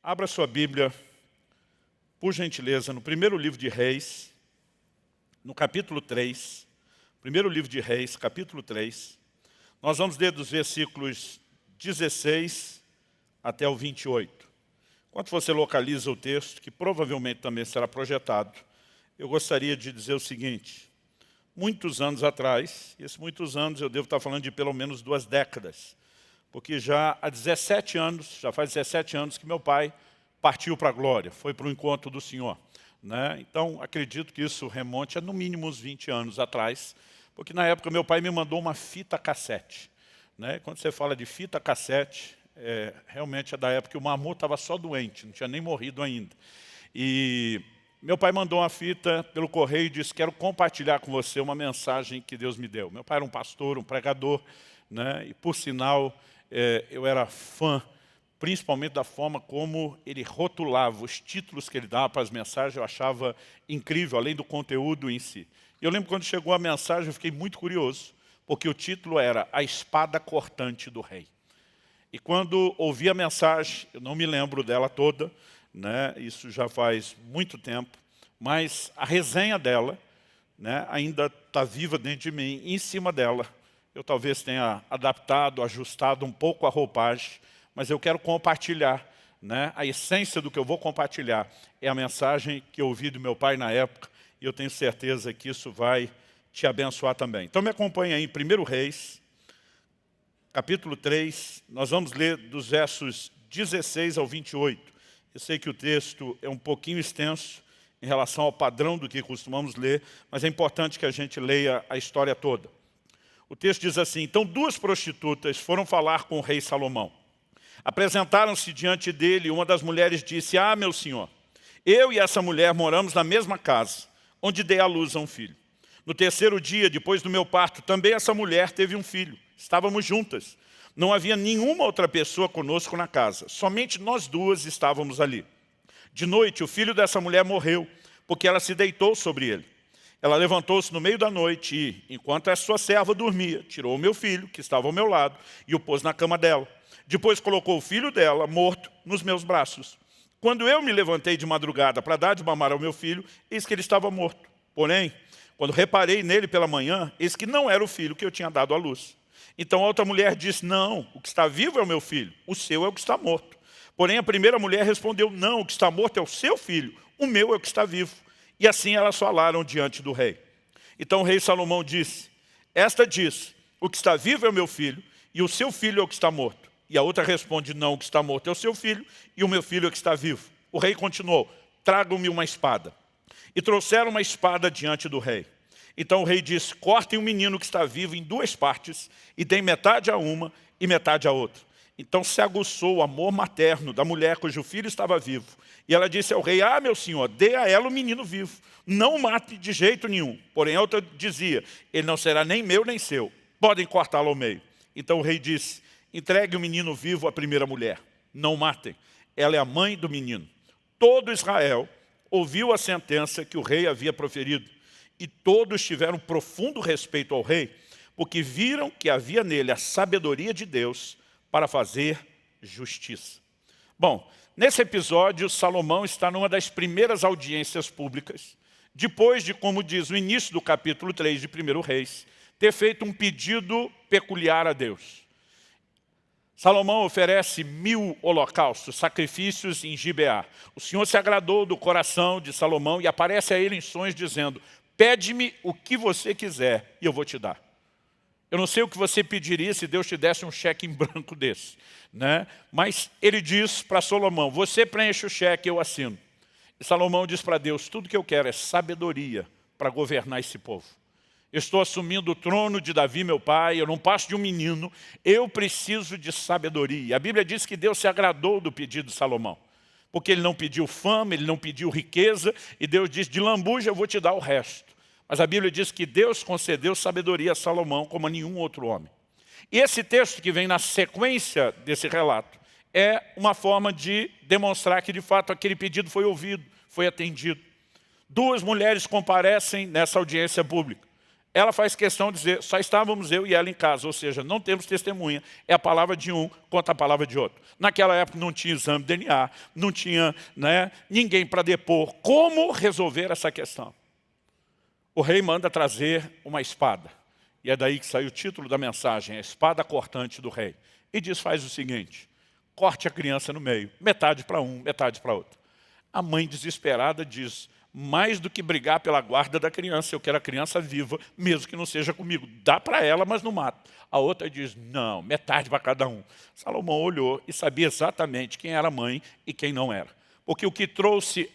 Abra sua Bíblia, por gentileza, no primeiro livro de Reis, no capítulo 3. Primeiro livro de Reis, capítulo 3. Nós vamos ler dos versículos 16 até o 28. Enquanto você localiza o texto, que provavelmente também será projetado, eu gostaria de dizer o seguinte. Muitos anos atrás, e esses muitos anos eu devo estar falando de pelo menos 2 décadas, porque já há 17 anos, já faz 17 anos que meu pai partiu para a glória, foi para o encontro do Senhor. Né? Então, acredito que isso remonte a no mínimo uns 20 anos atrás, porque na época meu pai me mandou uma fita cassete. Né? Quando você fala de fita cassete, realmente é da época que o Mamu estava só doente, não tinha nem morrido ainda. E meu pai mandou uma fita pelo correio e disse, quero compartilhar com você uma mensagem que Deus me deu. Meu pai era um pastor, um pregador, né? E por sinal, eu era fã, principalmente da forma como ele rotulava os títulos que ele dava para as mensagens, eu achava incrível, além do conteúdo em si. E eu lembro quando chegou a mensagem, eu fiquei muito curioso, porque o título era A Espada Cortante do Rei. E quando ouvi a mensagem, eu não me lembro dela toda, né? Isso já faz muito tempo, mas a resenha dela, né, ainda está viva dentro de mim, e em cima dela, eu talvez tenha adaptado, ajustado um pouco a roupagem, mas eu quero compartilhar, né? A essência do que eu vou compartilhar é a mensagem que eu ouvi do meu pai na época, e eu tenho certeza que isso vai te abençoar também. Então me acompanhe aí em 1 Reis, capítulo 3, nós vamos ler dos versos 16 ao 28. Eu sei que o texto é um pouquinho extenso em relação ao padrão do que costumamos ler, mas é importante que a gente leia a história toda. O texto diz assim, então 2 prostitutas foram falar com o rei Salomão. Apresentaram-se diante dele e uma das mulheres disse, meu senhor, eu e essa mulher moramos na mesma casa, onde dei à luz a um filho. No 3º dia, depois do meu parto, também essa mulher teve um filho. Estávamos juntas. Não havia nenhuma outra pessoa conosco na casa. Somente nós 2 estávamos ali. De noite, o filho dessa mulher morreu, porque ela se deitou sobre ele. Ela levantou-se no meio da noite e, enquanto a sua serva dormia, tirou o meu filho, que estava ao meu lado, e o pôs na cama dela. Depois colocou o filho dela, morto, nos meus braços. Quando eu me levantei de madrugada para dar de mamar ao meu filho, eis que ele estava morto. Porém, quando reparei nele pela manhã, eis que não era o filho que eu tinha dado à luz. Então a outra mulher disse, não, o que está vivo é o meu filho, o seu é o que está morto. Porém a primeira mulher respondeu, não, o que está morto é o seu filho, o meu é o que está vivo. E assim elas falaram diante do rei. Então o rei Salomão disse, esta diz, o que está vivo é o meu filho, e o seu filho é o que está morto. E a outra responde, não, o que está morto é o seu filho, e o meu filho é o que está vivo. O rei continuou, tragam-me uma espada. E trouxeram uma espada diante do rei. Então o rei disse, cortem o menino que está vivo em 2 partes, e deem metade a uma e metade a outra. Então se aguçou o amor materno da mulher cujo filho estava vivo. E ela disse ao rei, meu senhor, dê a ela o menino vivo. Não o mate de jeito nenhum. Porém a outra dizia, ele não será nem meu nem seu. Podem cortá-lo ao meio. Então o rei disse, entregue o menino vivo à primeira mulher. Não o matem. Ela é a mãe do menino. Todo Israel ouviu a sentença que o rei havia proferido. E todos tiveram profundo respeito ao rei, porque viram que havia nele a sabedoria de Deus para fazer justiça. Bom, nesse episódio, Salomão está numa das primeiras audiências públicas, depois de, como diz o início do capítulo 3 de 1 Reis, ter feito um pedido peculiar a Deus. Salomão oferece 1000 holocaustos, sacrifícios em Gibeá. O Senhor se agradou do coração de Salomão e aparece a ele em sonhos dizendo, pede-me o que você quiser e eu vou te dar. Eu não sei o que você pediria se Deus te desse um cheque em branco desse. Né? Mas ele diz para Salomão, você preenche o cheque, eu assino. E Salomão diz para Deus, tudo que eu quero é sabedoria para governar esse povo. Eu estou assumindo o trono de Davi, meu pai, eu não passo de um menino, eu preciso de sabedoria. A Bíblia diz que Deus se agradou do pedido de Salomão. Porque ele não pediu fama, ele não pediu riqueza, e Deus diz, de lambuja eu vou te dar o resto. Mas a Bíblia diz que Deus concedeu sabedoria a Salomão como a nenhum outro homem. E esse texto que vem na sequência desse relato é uma forma de demonstrar que de fato aquele pedido foi ouvido, foi atendido. 2 mulheres comparecem nessa audiência pública. ela faz questão de dizer, só estávamos eu e ela em casa, ou seja, não temos testemunha, é a palavra de um contra a palavra de outro. Naquela época não tinha exame de DNA, não tinha ninguém para depor. Como resolver essa questão? O rei manda trazer uma espada. E é daí que saiu o título da mensagem, a espada cortante do rei. E diz, faz o seguinte, corte a criança no meio, metade para um, metade para outro. A mãe desesperada diz, mais do que brigar pela guarda da criança, eu quero a criança viva, mesmo que não seja comigo. Dá para ela, mas não mata. A outra diz, não, metade para cada um. Salomão olhou e sabia exatamente quem era a mãe e quem não era. Porque o que trouxe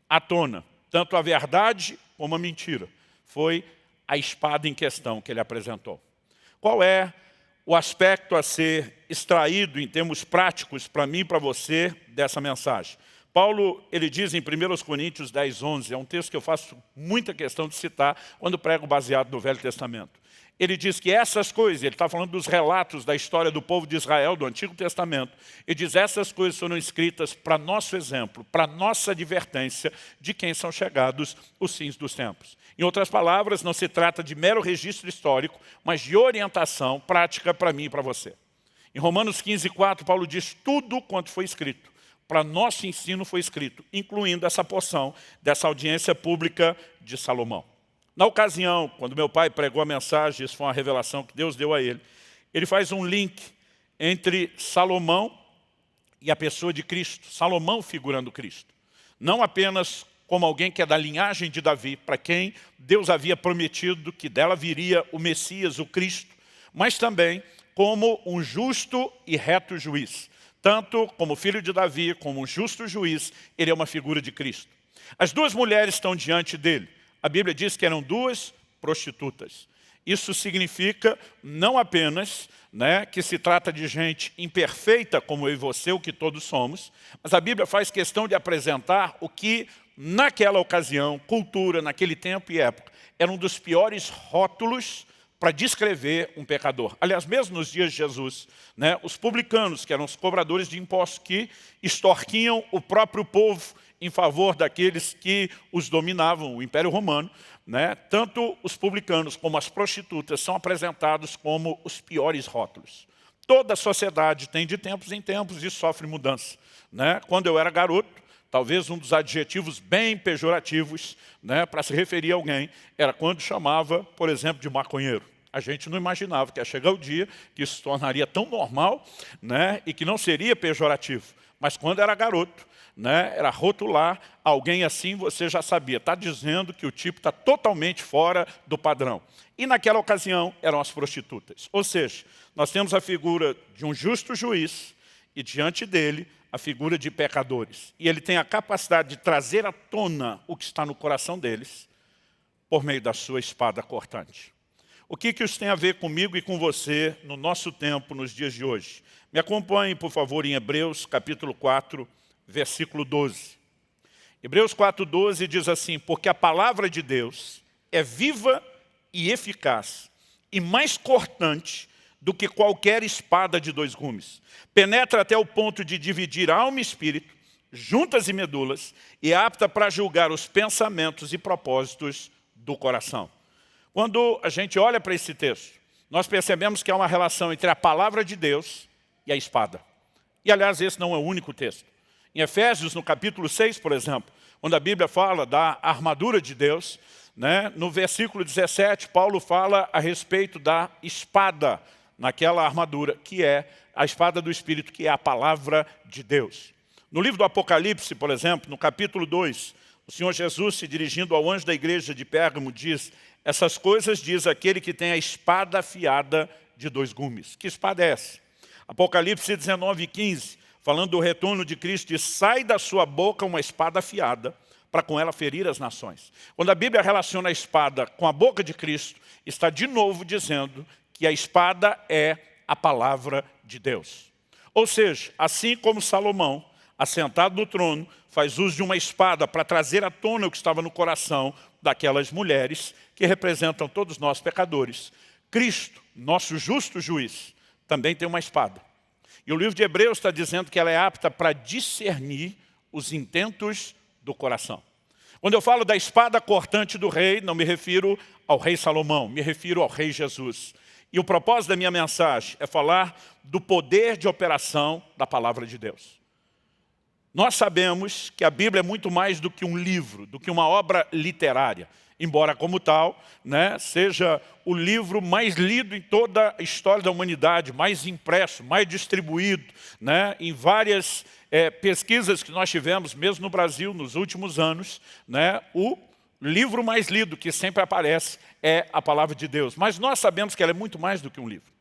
à tona, tanto a verdade como a mentira, foi a espada em questão que ele apresentou. Qual é o aspecto a ser extraído em termos práticos para mim e para você dessa mensagem? Paulo, ele diz em 1 Coríntios 10, 11, é um texto que eu faço muita questão de citar quando prego baseado no Velho Testamento. Ele diz que essas coisas, ele está falando dos relatos da história do povo de Israel, do Antigo Testamento, ele diz essas coisas foram escritas para nosso exemplo, para nossa advertência de quem são chegados os fins dos tempos. Em outras palavras, não se trata de mero registro histórico, mas de orientação prática para mim e para você. Em Romanos 15, 4, Paulo diz tudo quanto foi escrito. Para nosso ensino foi escrito, incluindo essa porção dessa audiência pública de Salomão. Na ocasião, quando meu pai pregou a mensagem, isso foi uma revelação que Deus deu a ele, ele faz um link entre Salomão e a pessoa de Cristo, Salomão figurando Cristo. Não apenas como alguém que é da linhagem de Davi, para quem Deus havia prometido que dela viria o Messias, o Cristo, mas também como um justo e reto juiz. Tanto como filho de Davi, como um justo juiz, ele é uma figura de Cristo. As duas mulheres estão diante dele. A Bíblia diz que eram duas prostitutas. Isso significa não apenas que se trata de gente imperfeita, como eu e você, o que todos somos, mas a Bíblia faz questão de apresentar o que, naquela ocasião, cultura, naquele tempo e época, era um dos piores rótulos para descrever um pecador. Aliás, mesmo nos dias de Jesus, os publicanos, que eram os cobradores de impostos, que extorquiam o próprio povo em favor daqueles que os dominavam, o Império Romano, tanto os publicanos como as prostitutas são apresentados como os piores rótulos. Toda a sociedade tem de tempos em tempos e sofre mudança. Quando eu era garoto, talvez um dos adjetivos bem pejorativos para se referir a alguém era quando chamava, por exemplo, de maconheiro. A gente não imaginava que ia chegar o dia que isso se tornaria tão normal e que não seria pejorativo. Mas quando era garoto, era rotular alguém assim, você já sabia. Está dizendo que o tipo está totalmente fora do padrão. E naquela ocasião eram as prostitutas. Ou seja, nós temos a figura de um justo juiz e diante dele a figura de pecadores. E ele tem a capacidade de trazer à tona o que está no coração deles por meio da sua espada cortante. O que isso tem a ver comigo e com você no nosso tempo, nos dias de hoje? Me acompanhe, por favor, em Hebreus, capítulo 4, versículo 12. Hebreus 4, 12 diz assim, porque a palavra de Deus é viva e eficaz, e mais cortante do que qualquer espada de dois gumes. Penetra até o ponto de dividir alma e espírito, juntas e medulas, e é apta para julgar os pensamentos e propósitos do coração. Quando a gente olha para esse texto, nós percebemos que há uma relação entre a palavra de Deus e a espada. E, aliás, esse não é o único texto. Em Efésios, no capítulo 6, por exemplo, quando a Bíblia fala da armadura de Deus, no versículo 17, Paulo fala a respeito da espada naquela armadura, que é a espada do Espírito, que é a palavra de Deus. No livro do Apocalipse, por exemplo, no capítulo 2, o Senhor Jesus, se dirigindo ao anjo da igreja de Pérgamo, diz, essas coisas diz aquele que tem a espada afiada de dois gumes. Que espada é essa? Apocalipse 19, 15, falando do retorno de Cristo, diz, sai da sua boca uma espada afiada, para com ela ferir as nações. Quando a Bíblia relaciona a espada com a boca de Cristo, está de novo dizendo que a espada é a palavra de Deus. Ou seja, assim como Salomão, assentado no trono, faz uso de uma espada para trazer à tona o que estava no coração daquelas mulheres que representam todos nós pecadores. Cristo, nosso justo juiz, também tem uma espada. E o livro de Hebreus está dizendo que ela é apta para discernir os intentos do coração. Quando eu falo da espada cortante do rei, não me refiro ao rei Salomão, me refiro ao rei Jesus. E o propósito da minha mensagem é falar do poder de operação da palavra de Deus. Nós sabemos que a Bíblia é muito mais do que um livro, do que uma obra literária. Embora, como tal, seja o livro mais lido em toda a história da humanidade, mais impresso, mais distribuído, em várias pesquisas que nós tivemos, mesmo no Brasil, nos últimos anos, o livro mais lido que sempre aparece é a palavra de Deus. Mas nós sabemos que ela é muito mais do que um livro.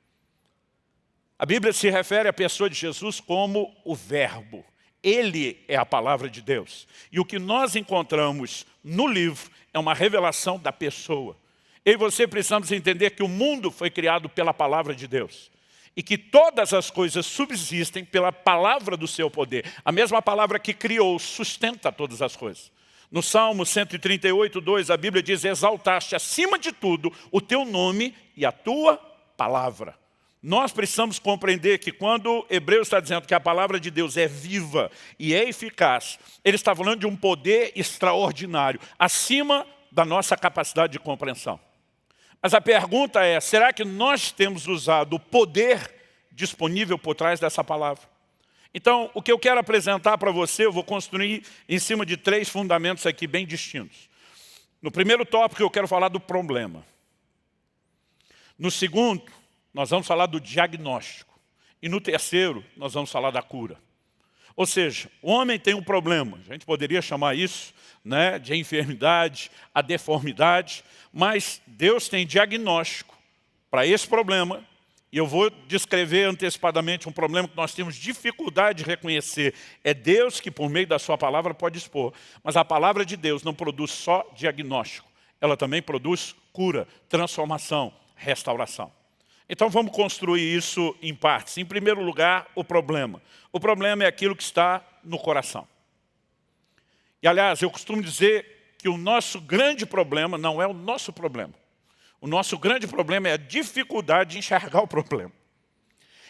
A Bíblia se refere à pessoa de Jesus como o Verbo. Ele é a palavra de Deus. E o que nós encontramos no livro é uma revelação da pessoa. Eu e você precisamos entender que o mundo foi criado pela palavra de Deus. E que todas as coisas subsistem pela palavra do seu poder. A mesma palavra que criou sustenta todas as coisas. No Salmo 138, 2, a Bíblia diz: exaltaste acima de tudo o teu nome e a tua palavra. Nós precisamos compreender que quando Hebreus está dizendo que a palavra de Deus é viva e é eficaz, ele está falando de um poder extraordinário, acima da nossa capacidade de compreensão. Mas a pergunta é, será que nós temos usado o poder disponível por trás dessa palavra? Então, o que eu quero apresentar para você, eu vou construir em cima de 3 fundamentos aqui bem distintos. No primeiro tópico, eu quero falar do problema. No segundo, nós vamos falar do diagnóstico. E no terceiro, nós vamos falar da cura. Ou seja, o homem tem um problema. A gente poderia chamar isso de enfermidade, a deformidade. Mas Deus tem diagnóstico para esse problema. E eu vou descrever antecipadamente um problema que nós temos dificuldade de reconhecer. É Deus que, por meio da sua palavra, pode expor. Mas a palavra de Deus não produz só diagnóstico. Ela também produz cura, transformação, restauração. Então vamos construir isso em partes. Em primeiro lugar, o problema. O problema é aquilo que está no coração. E aliás, eu costumo dizer que o nosso grande problema não é o nosso problema. O nosso grande problema é a dificuldade de enxergar o problema.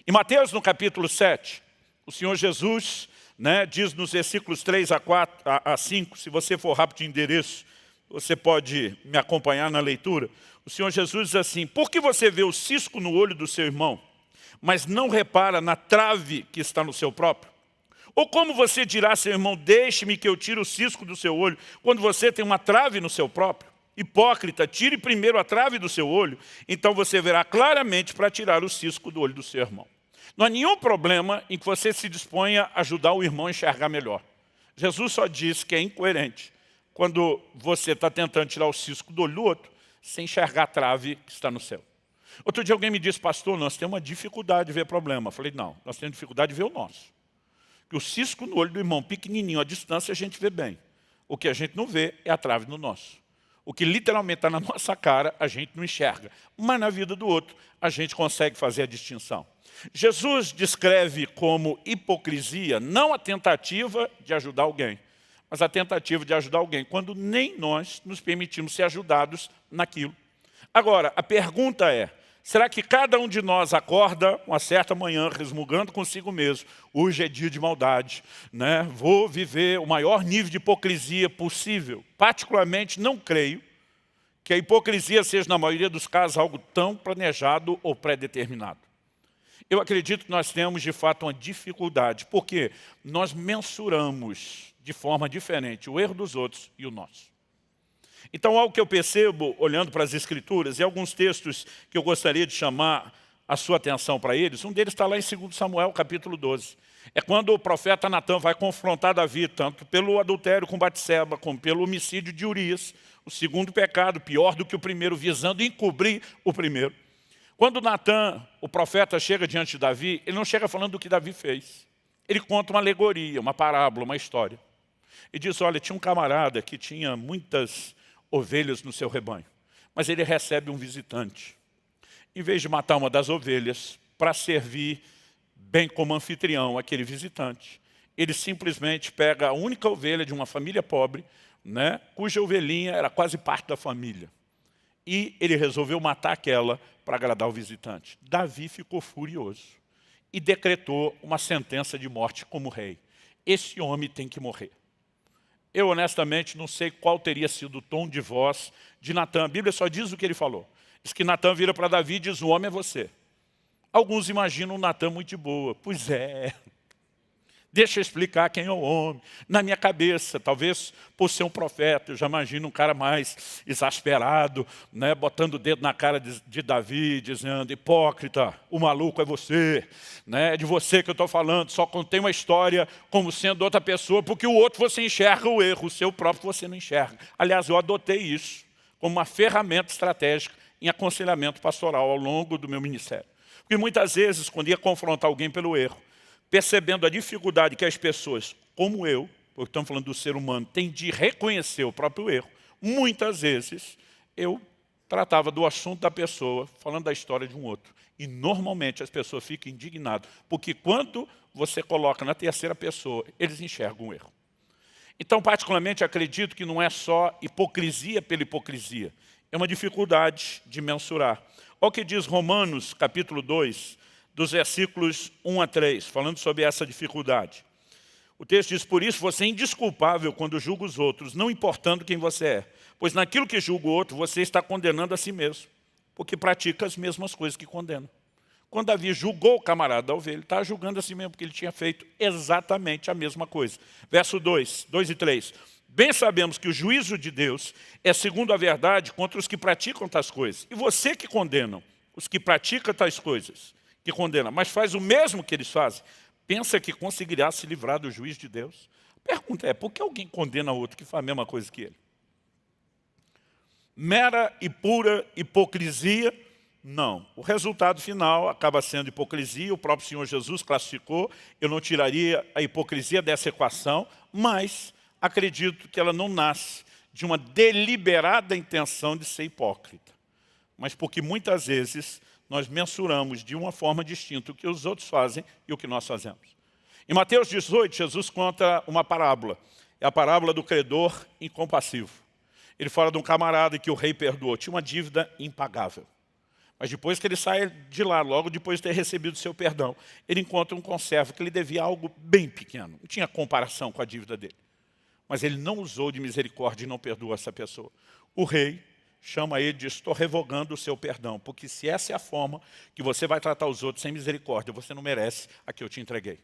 Em Mateus, no capítulo 7, o Senhor Jesus diz nos versículos 3 a 5, se você for rápido de endereço, você pode me acompanhar na leitura. O Senhor Jesus diz assim: por que você vê o cisco no olho do seu irmão, mas não repara na trave que está no seu próprio? Ou como você dirá a seu irmão: deixe-me que eu tire o cisco do seu olho, quando você tem uma trave no seu próprio? Hipócrita, tire primeiro a trave do seu olho, então você verá claramente para tirar o cisco do olho do seu irmão. Não há nenhum problema em que você se disponha a ajudar o irmão a enxergar melhor. Jesus só diz que é incoerente quando você está tentando tirar o cisco do olho do outro, sem enxergar a trave que está no céu. Outro dia alguém me disse: pastor, nós temos uma dificuldade de ver problema. Eu falei: não, nós temos dificuldade de ver o nosso. Que o cisco no olho do irmão, pequenininho, à distância, a gente vê bem. O que a gente não vê é a trave no nosso. O que literalmente está na nossa cara, a gente não enxerga. Mas na vida do outro, a gente consegue fazer a distinção. Jesus descreve como hipocrisia não a tentativa de ajudar alguém, mas a tentativa de ajudar alguém quando nem nós nos permitimos ser ajudados naquilo. Agora, a pergunta é: será que cada um de nós acorda uma certa manhã resmungando consigo mesmo: hoje é dia de maldade, vou viver o maior nível de hipocrisia possível? Particularmente, não creio que a hipocrisia seja, na maioria dos casos, algo tão planejado ou pré-determinado. Eu acredito que nós temos, de fato, uma dificuldade, porque nós mensuramos de forma diferente o erro dos outros e o nosso. Então, algo que eu percebo, olhando para as Escrituras, e alguns textos que eu gostaria de chamar a sua atenção para eles, um deles está lá em 2 Samuel, capítulo 12. É quando o profeta Natã vai confrontar Davi, tanto pelo adultério com Batseba, como pelo homicídio de Urias, o segundo pecado, pior do que o primeiro, visando encobrir o primeiro. Quando Natã, o profeta, chega diante de Davi, ele não chega falando do que Davi fez. Ele conta uma alegoria, uma parábola, uma história. E diz: olha, tinha um camarada que tinha muitas ovelhas no seu rebanho, mas ele recebe um visitante. Em vez de matar uma das ovelhas para servir bem como anfitrião aquele visitante, ele simplesmente pega a única ovelha de uma família pobre, cuja ovelhinha era quase parte da família. E ele resolveu matar aquela para agradar o visitante. Davi ficou furioso e decretou uma sentença de morte como rei. Esse homem tem que morrer. Eu, honestamente, não sei qual teria sido o tom de voz de Natã. A Bíblia só diz o que ele falou. Diz que Natã vira para Davi e diz, o homem é você. Alguns imaginam Natã muito de boa. Pois é. Deixa eu explicar quem é o homem. Na minha cabeça, talvez por ser um profeta, eu já imagino um cara mais exasperado, né, botando o dedo na cara de Davi, dizendo, hipócrita, o maluco é você, né, é de você que eu estou falando, só contei uma história como sendo outra pessoa, porque o outro você enxerga o erro, o seu próprio você não enxerga. Aliás, eu adotei isso como uma ferramenta estratégica em aconselhamento pastoral ao longo do meu ministério. Porque muitas vezes, quando ia confrontar alguém pelo erro, percebendo a dificuldade que as pessoas, como eu, porque estamos falando do ser humano, têm de reconhecer o próprio erro, muitas vezes eu tratava do assunto da pessoa, falando da história de um outro. E normalmente as pessoas ficam indignadas, porque quando você coloca na terceira pessoa, eles enxergam o erro. Então, particularmente, acredito que não é só hipocrisia pela hipocrisia, é uma dificuldade de mensurar. Olha o que diz Romanos, capítulo 2, dos versículos 1 a 3, falando sobre essa dificuldade. O texto diz, por isso você é indesculpável quando julga os outros, não importando quem você é. Pois naquilo que julga o outro, você está condenando a si mesmo, porque pratica as mesmas coisas que condena. Quando Davi julgou o camarada da ovelha, ele está julgando a si mesmo, porque ele tinha feito exatamente a mesma coisa. Verso 2 e 3. Bem sabemos que o juízo de Deus é segundo a verdade contra os que praticam tais coisas. E você que condenam os que praticam tais coisas, que condena, mas faz o mesmo que eles fazem, pensa que conseguirá se livrar do juízo de Deus? A pergunta é, por que alguém condena outro que faz a mesma coisa que ele? Mera e pura hipocrisia? Não. O resultado final acaba sendo hipocrisia, o próprio Senhor Jesus classificou, eu não tiraria a hipocrisia dessa equação, mas acredito que ela não nasce de uma deliberada intenção de ser hipócrita, mas porque muitas vezes nós mensuramos de uma forma distinta o que os outros fazem e o que nós fazemos. Em Mateus 18, Jesus conta uma parábola. É a parábola do credor incompassivo. Ele fala de um camarada que o rei perdoou. Tinha uma dívida impagável. Mas depois que ele sai de lá, logo depois de ter recebido o seu perdão, ele encontra um conservo que lhe devia algo bem pequeno. Não tinha comparação com a dívida dele. Mas ele não usou de misericórdia e não perdoou essa pessoa. O rei chama ele e diz, estou revogando o seu perdão, porque se essa é a forma que você vai tratar os outros sem misericórdia, você não merece a que eu te entreguei.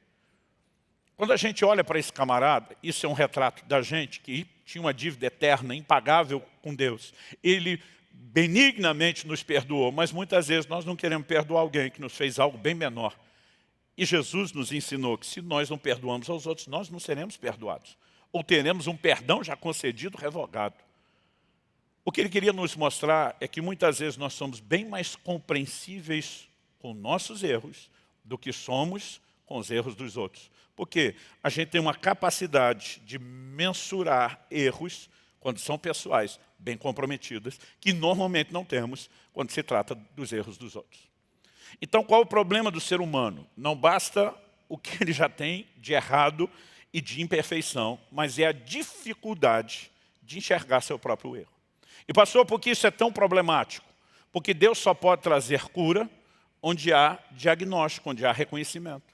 Quando a gente olha para esse camarada, isso é um retrato da gente que tinha uma dívida eterna, impagável com Deus. Ele benignamente nos perdoou, mas muitas vezes nós não queremos perdoar alguém que nos fez algo bem menor. E Jesus nos ensinou que se nós não perdoamos aos outros, nós não seremos perdoados. Ou teremos um perdão já concedido, revogado. O que ele queria nos mostrar é que muitas vezes nós somos bem mais compreensíveis com nossos erros do que somos com os erros dos outros. Porque a gente tem uma capacidade de mensurar erros quando são pessoais, bem comprometidas, que normalmente não temos quando se trata dos erros dos outros. Então, qual é o problema do ser humano? Não basta o que ele já tem de errado e de imperfeição, mas é a dificuldade de enxergar seu próprio erro. E pastor, por que isso é tão problemático? Porque Deus só pode trazer cura onde há diagnóstico, onde há reconhecimento.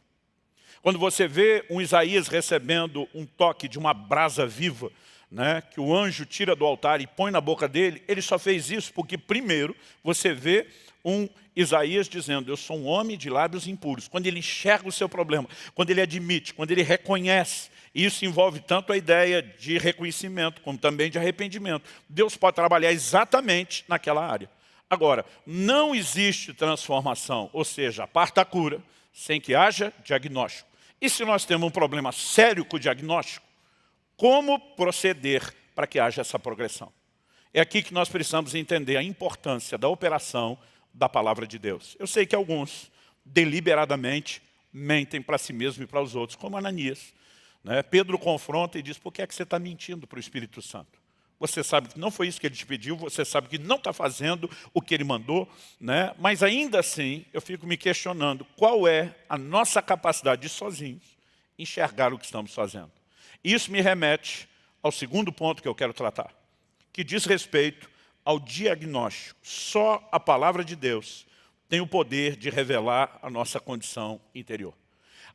Quando você vê um Isaías recebendo um toque de uma brasa viva, né, que o anjo tira do altar e põe na boca dele, ele só fez isso porque primeiro você vê um Isaías dizendo, eu sou um homem de lábios impuros. Quando ele enxerga o seu problema, quando ele admite, quando ele reconhece, isso envolve tanto a ideia de reconhecimento, como também de arrependimento. Deus pode trabalhar exatamente naquela área. Agora, não existe transformação, ou seja, a parte da cura, sem que haja diagnóstico. E se nós temos um problema sério com o diagnóstico, como proceder para que haja essa progressão? É aqui que nós precisamos entender a importância da operação da palavra de Deus. Eu sei que alguns, deliberadamente, mentem para si mesmo e para os outros, como Ananias. Pedro confronta e diz, por que é que você está mentindo para o Espírito Santo? Você sabe que não foi isso que ele te pediu, você sabe que não está fazendo o que ele mandou, mas ainda assim eu fico me questionando qual é a nossa capacidade de sozinhos enxergar o que estamos fazendo. Isso me remete ao segundo ponto que eu quero tratar, que diz respeito ao diagnóstico. Só a palavra de Deus tem o poder de revelar a nossa condição interior.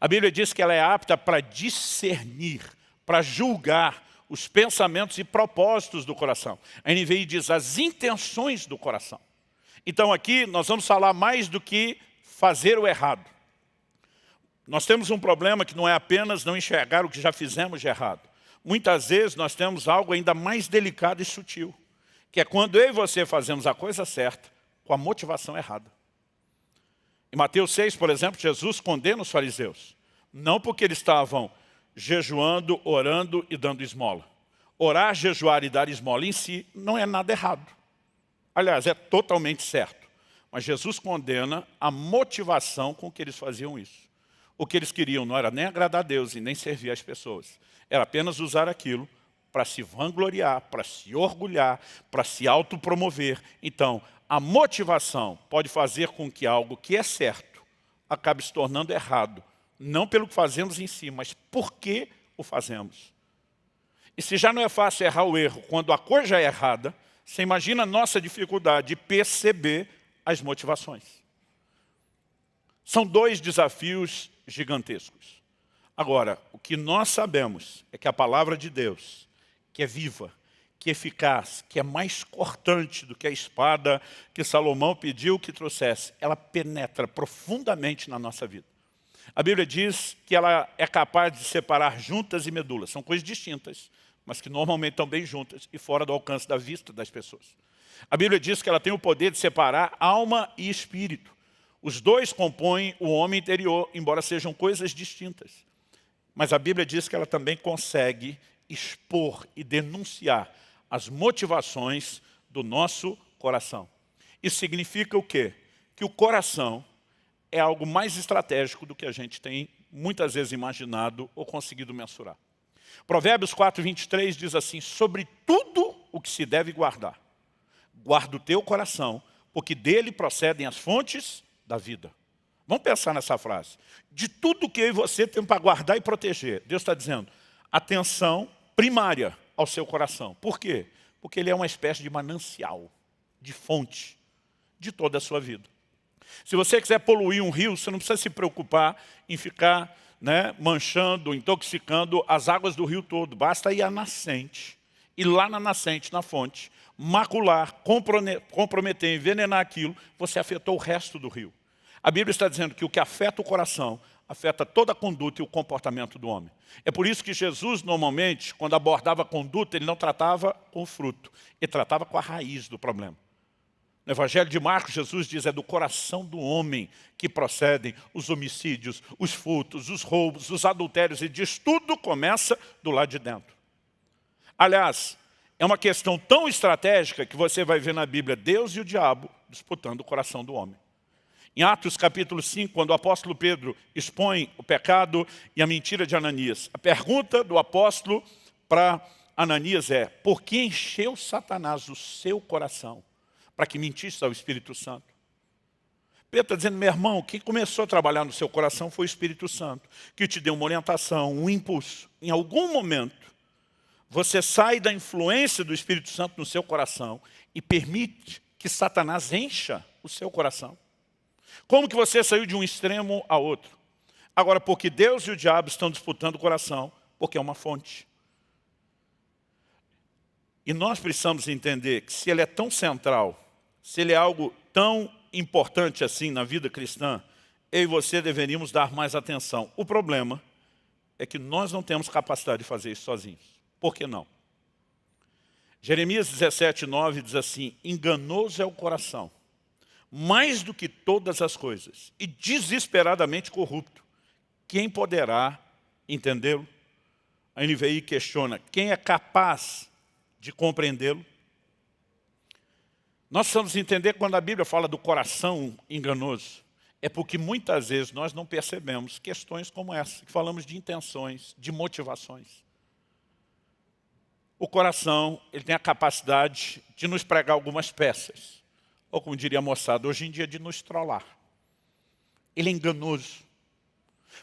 A Bíblia diz que ela é apta para discernir, para julgar os pensamentos e propósitos do coração. A NVI diz as intenções do coração. Então aqui nós vamos falar mais do que fazer o errado. Nós temos um problema que não é apenas não enxergar o que já fizemos de errado. Muitas vezes nós temos algo ainda mais delicado e sutil, que é quando eu e você fazemos a coisa certa com a motivação errada. Em Mateus 6, por exemplo, Jesus condena os fariseus. Não porque eles estavam jejuando, orando e dando esmola. Orar, jejuar e dar esmola em si não é nada errado. Aliás, é totalmente certo. Mas Jesus condena a motivação com que eles faziam isso. O que eles queriam não era nem agradar a Deus e nem servir as pessoas. Era apenas usar aquilo para se vangloriar, para se orgulhar, para se autopromover. Então, a motivação pode fazer com que algo que é certo acabe se tornando errado. Não pelo que fazemos em si, mas por que o fazemos. E se já não é fácil errar o erro quando a coisa é errada, você imagina a nossa dificuldade de perceber as motivações. São dois desafios gigantescos. Agora, o que nós sabemos é que a palavra de Deus, que é viva, que é eficaz, que é mais cortante do que a espada que Salomão pediu que trouxesse, ela penetra profundamente na nossa vida. A Bíblia diz que ela é capaz de separar juntas e medulas. São coisas distintas, mas que normalmente estão bem juntas e fora do alcance da vista das pessoas. A Bíblia diz que ela tem o poder de separar alma e espírito. Os dois compõem o homem interior, embora sejam coisas distintas. Mas a Bíblia diz que ela também consegue expor e denunciar as motivações do nosso coração. Isso significa o quê? Que o coração é algo mais estratégico do que a gente tem muitas vezes imaginado ou conseguido mensurar. Provérbios 4:23 diz assim: sobre tudo o que se deve guardar, guarda o teu coração, porque dele procedem as fontes da vida. Vamos pensar nessa frase. De tudo que eu e você temos para guardar e proteger, Deus está dizendo, atenção primária ao seu coração. Por quê? Porque ele é uma espécie de manancial, de fonte de toda a sua vida. Se você quiser poluir um rio, você não precisa se preocupar em ficar manchando, intoxicando as águas do rio todo. Basta ir à nascente, e lá na nascente, na fonte, macular, comprometer, envenenar aquilo, você afetou o resto do rio. A Bíblia está dizendo que o que afeta o coração, afeta toda a conduta e o comportamento do homem. É por isso que Jesus, normalmente, quando abordava a conduta, ele não tratava com o fruto, ele tratava com a raiz do problema. No Evangelho de Marcos, Jesus diz, é do coração do homem que procedem os homicídios, os furtos, os roubos, os adultérios, e diz, tudo começa do lado de dentro. Aliás, é uma questão tão estratégica que você vai ver na Bíblia Deus e o diabo disputando o coração do homem. Em Atos capítulo 5, quando o apóstolo Pedro expõe o pecado e a mentira de Ananias, a pergunta do apóstolo para Ananias é, por que encheu Satanás o seu coração para que mentisse ao Espírito Santo? Pedro está dizendo, meu irmão, quem começou a trabalhar no seu coração foi o Espírito Santo, que te deu uma orientação, um impulso. Em algum momento, você sai da influência do Espírito Santo no seu coração e permite que Satanás encha o seu coração. Como que você saiu de um extremo a outro? Agora, porque Deus e o diabo estão disputando o coração, porque é uma fonte. E nós precisamos entender que se ele é tão central, se ele é algo tão importante assim na vida cristã, eu e você deveríamos dar mais atenção. O problema é que nós não temos capacidade de fazer isso sozinhos. Por que não? Jeremias 17:9 diz assim, enganoso é o coração, mais do que todas as coisas, e desesperadamente corrupto. Quem poderá entendê-lo? A NVI questiona, quem é capaz de compreendê-lo? Nós precisamos entender quando a Bíblia fala do coração enganoso, é porque muitas vezes nós não percebemos questões como essa, que falamos de intenções, de motivações. O coração, ele tem a capacidade de nos pregar algumas peças. Ou como diria a moçada, hoje em dia de nos trollar. Ele é enganoso.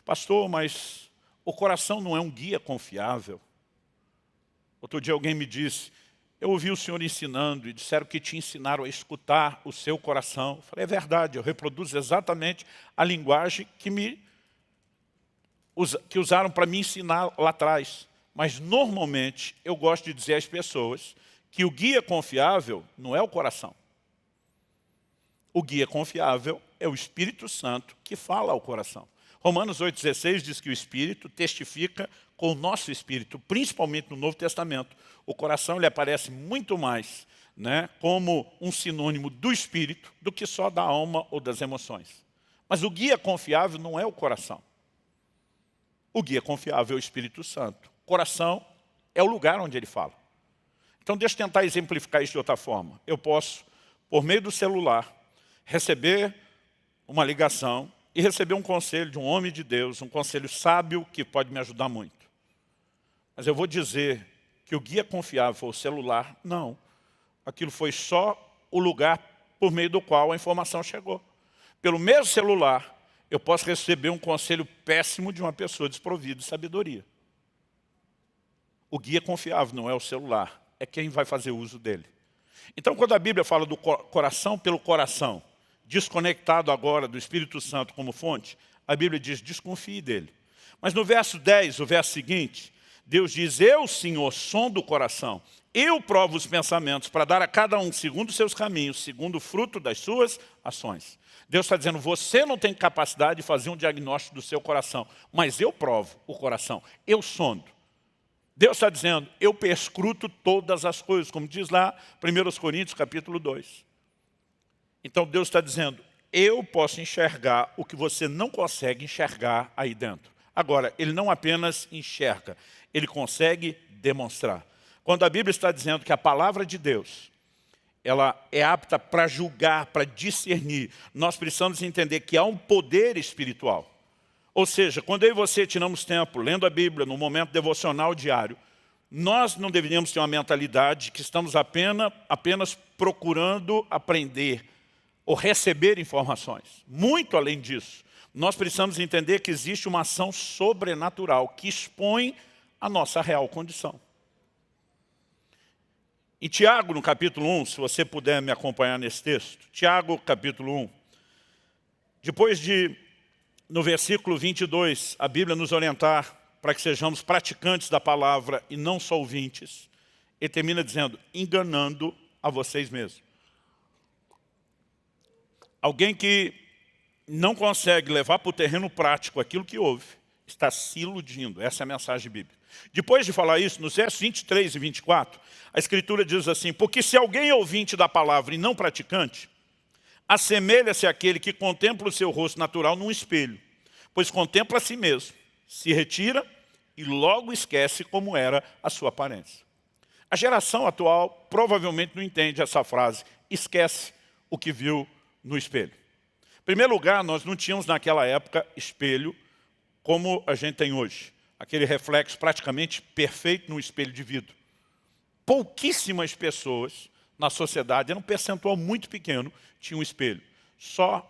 Pastor, mas o coração não é um guia confiável. Outro dia alguém me disse, eu ouvi o senhor ensinando e disseram que te ensinaram a escutar o seu coração. Eu falei, é verdade, eu reproduzo exatamente a linguagem que usaram para me ensinar lá atrás. Mas normalmente eu gosto de dizer às pessoas que o guia confiável não é o coração. O guia confiável é o Espírito Santo que fala ao coração. Romanos 8,16 diz que o Espírito testifica com o nosso Espírito, principalmente no Novo Testamento. O coração ele aparece muito mais, né, como um sinônimo do Espírito do que só da alma ou das emoções. Mas o guia confiável não é o coração. O guia confiável é o Espírito Santo. O coração é o lugar onde ele fala. Então deixa eu tentar exemplificar isso de outra forma. Eu posso, por meio do celular, receber uma ligação e receber um conselho de um homem de Deus, um conselho sábio que pode me ajudar muito. Mas eu vou dizer que o guia confiável foi o celular? Não. Aquilo foi só o lugar por meio do qual a informação chegou. Pelo mesmo celular, eu posso receber um conselho péssimo de uma pessoa desprovida de sabedoria. O guia confiável não é o celular, é quem vai fazer uso dele. Então, quando a Bíblia fala do coração pelo coração, desconectado agora do Espírito Santo como fonte, a Bíblia diz, desconfie dele. Mas no verso 10, o verso seguinte, Deus diz, eu, Senhor, sondo o coração, eu provo os pensamentos para dar a cada um segundo os seus caminhos, segundo o fruto das suas ações. Deus está dizendo, você não tem capacidade de fazer um diagnóstico do seu coração, mas eu provo o coração, eu sondo. Deus está dizendo, eu perscruto todas as coisas, como diz lá 1 Coríntios capítulo 2. Então Deus está dizendo, eu posso enxergar o que você não consegue enxergar aí dentro. Agora, ele não apenas enxerga, ele consegue demonstrar. Quando a Bíblia está dizendo que a palavra de Deus, ela é apta para julgar, para discernir, nós precisamos entender que há um poder espiritual. Ou seja, quando eu e você tiramos tempo lendo a Bíblia, no momento devocional diário, nós não deveríamos ter uma mentalidade que estamos apenas procurando aprender ou receber informações. Muito além disso, nós precisamos entender que existe uma ação sobrenatural que expõe a nossa real condição. Em Tiago, no capítulo 1, se você puder me acompanhar nesse texto, Tiago, capítulo 1, depois de, no versículo 22, a Bíblia nos orientar para que sejamos praticantes da palavra e não só ouvintes, ele termina dizendo, enganando a vocês mesmos. Alguém que não consegue levar para o terreno prático aquilo que ouve, está se iludindo. Essa é a mensagem bíblica. Depois de falar isso, nos versos 23 e 24, a Escritura diz assim, porque se alguém é ouvinte da palavra e não praticante, assemelha-se àquele que contempla o seu rosto natural num espelho, pois contempla a si mesmo, se retira e logo esquece como era a sua aparência. A geração atual provavelmente não entende essa frase, esquece o que viu no espelho. Em primeiro lugar, nós não tínhamos naquela época espelho como a gente tem hoje. Aquele reflexo praticamente perfeito no espelho de vidro. Pouquíssimas pessoas na sociedade, era um percentual muito pequeno, tinham um espelho. Só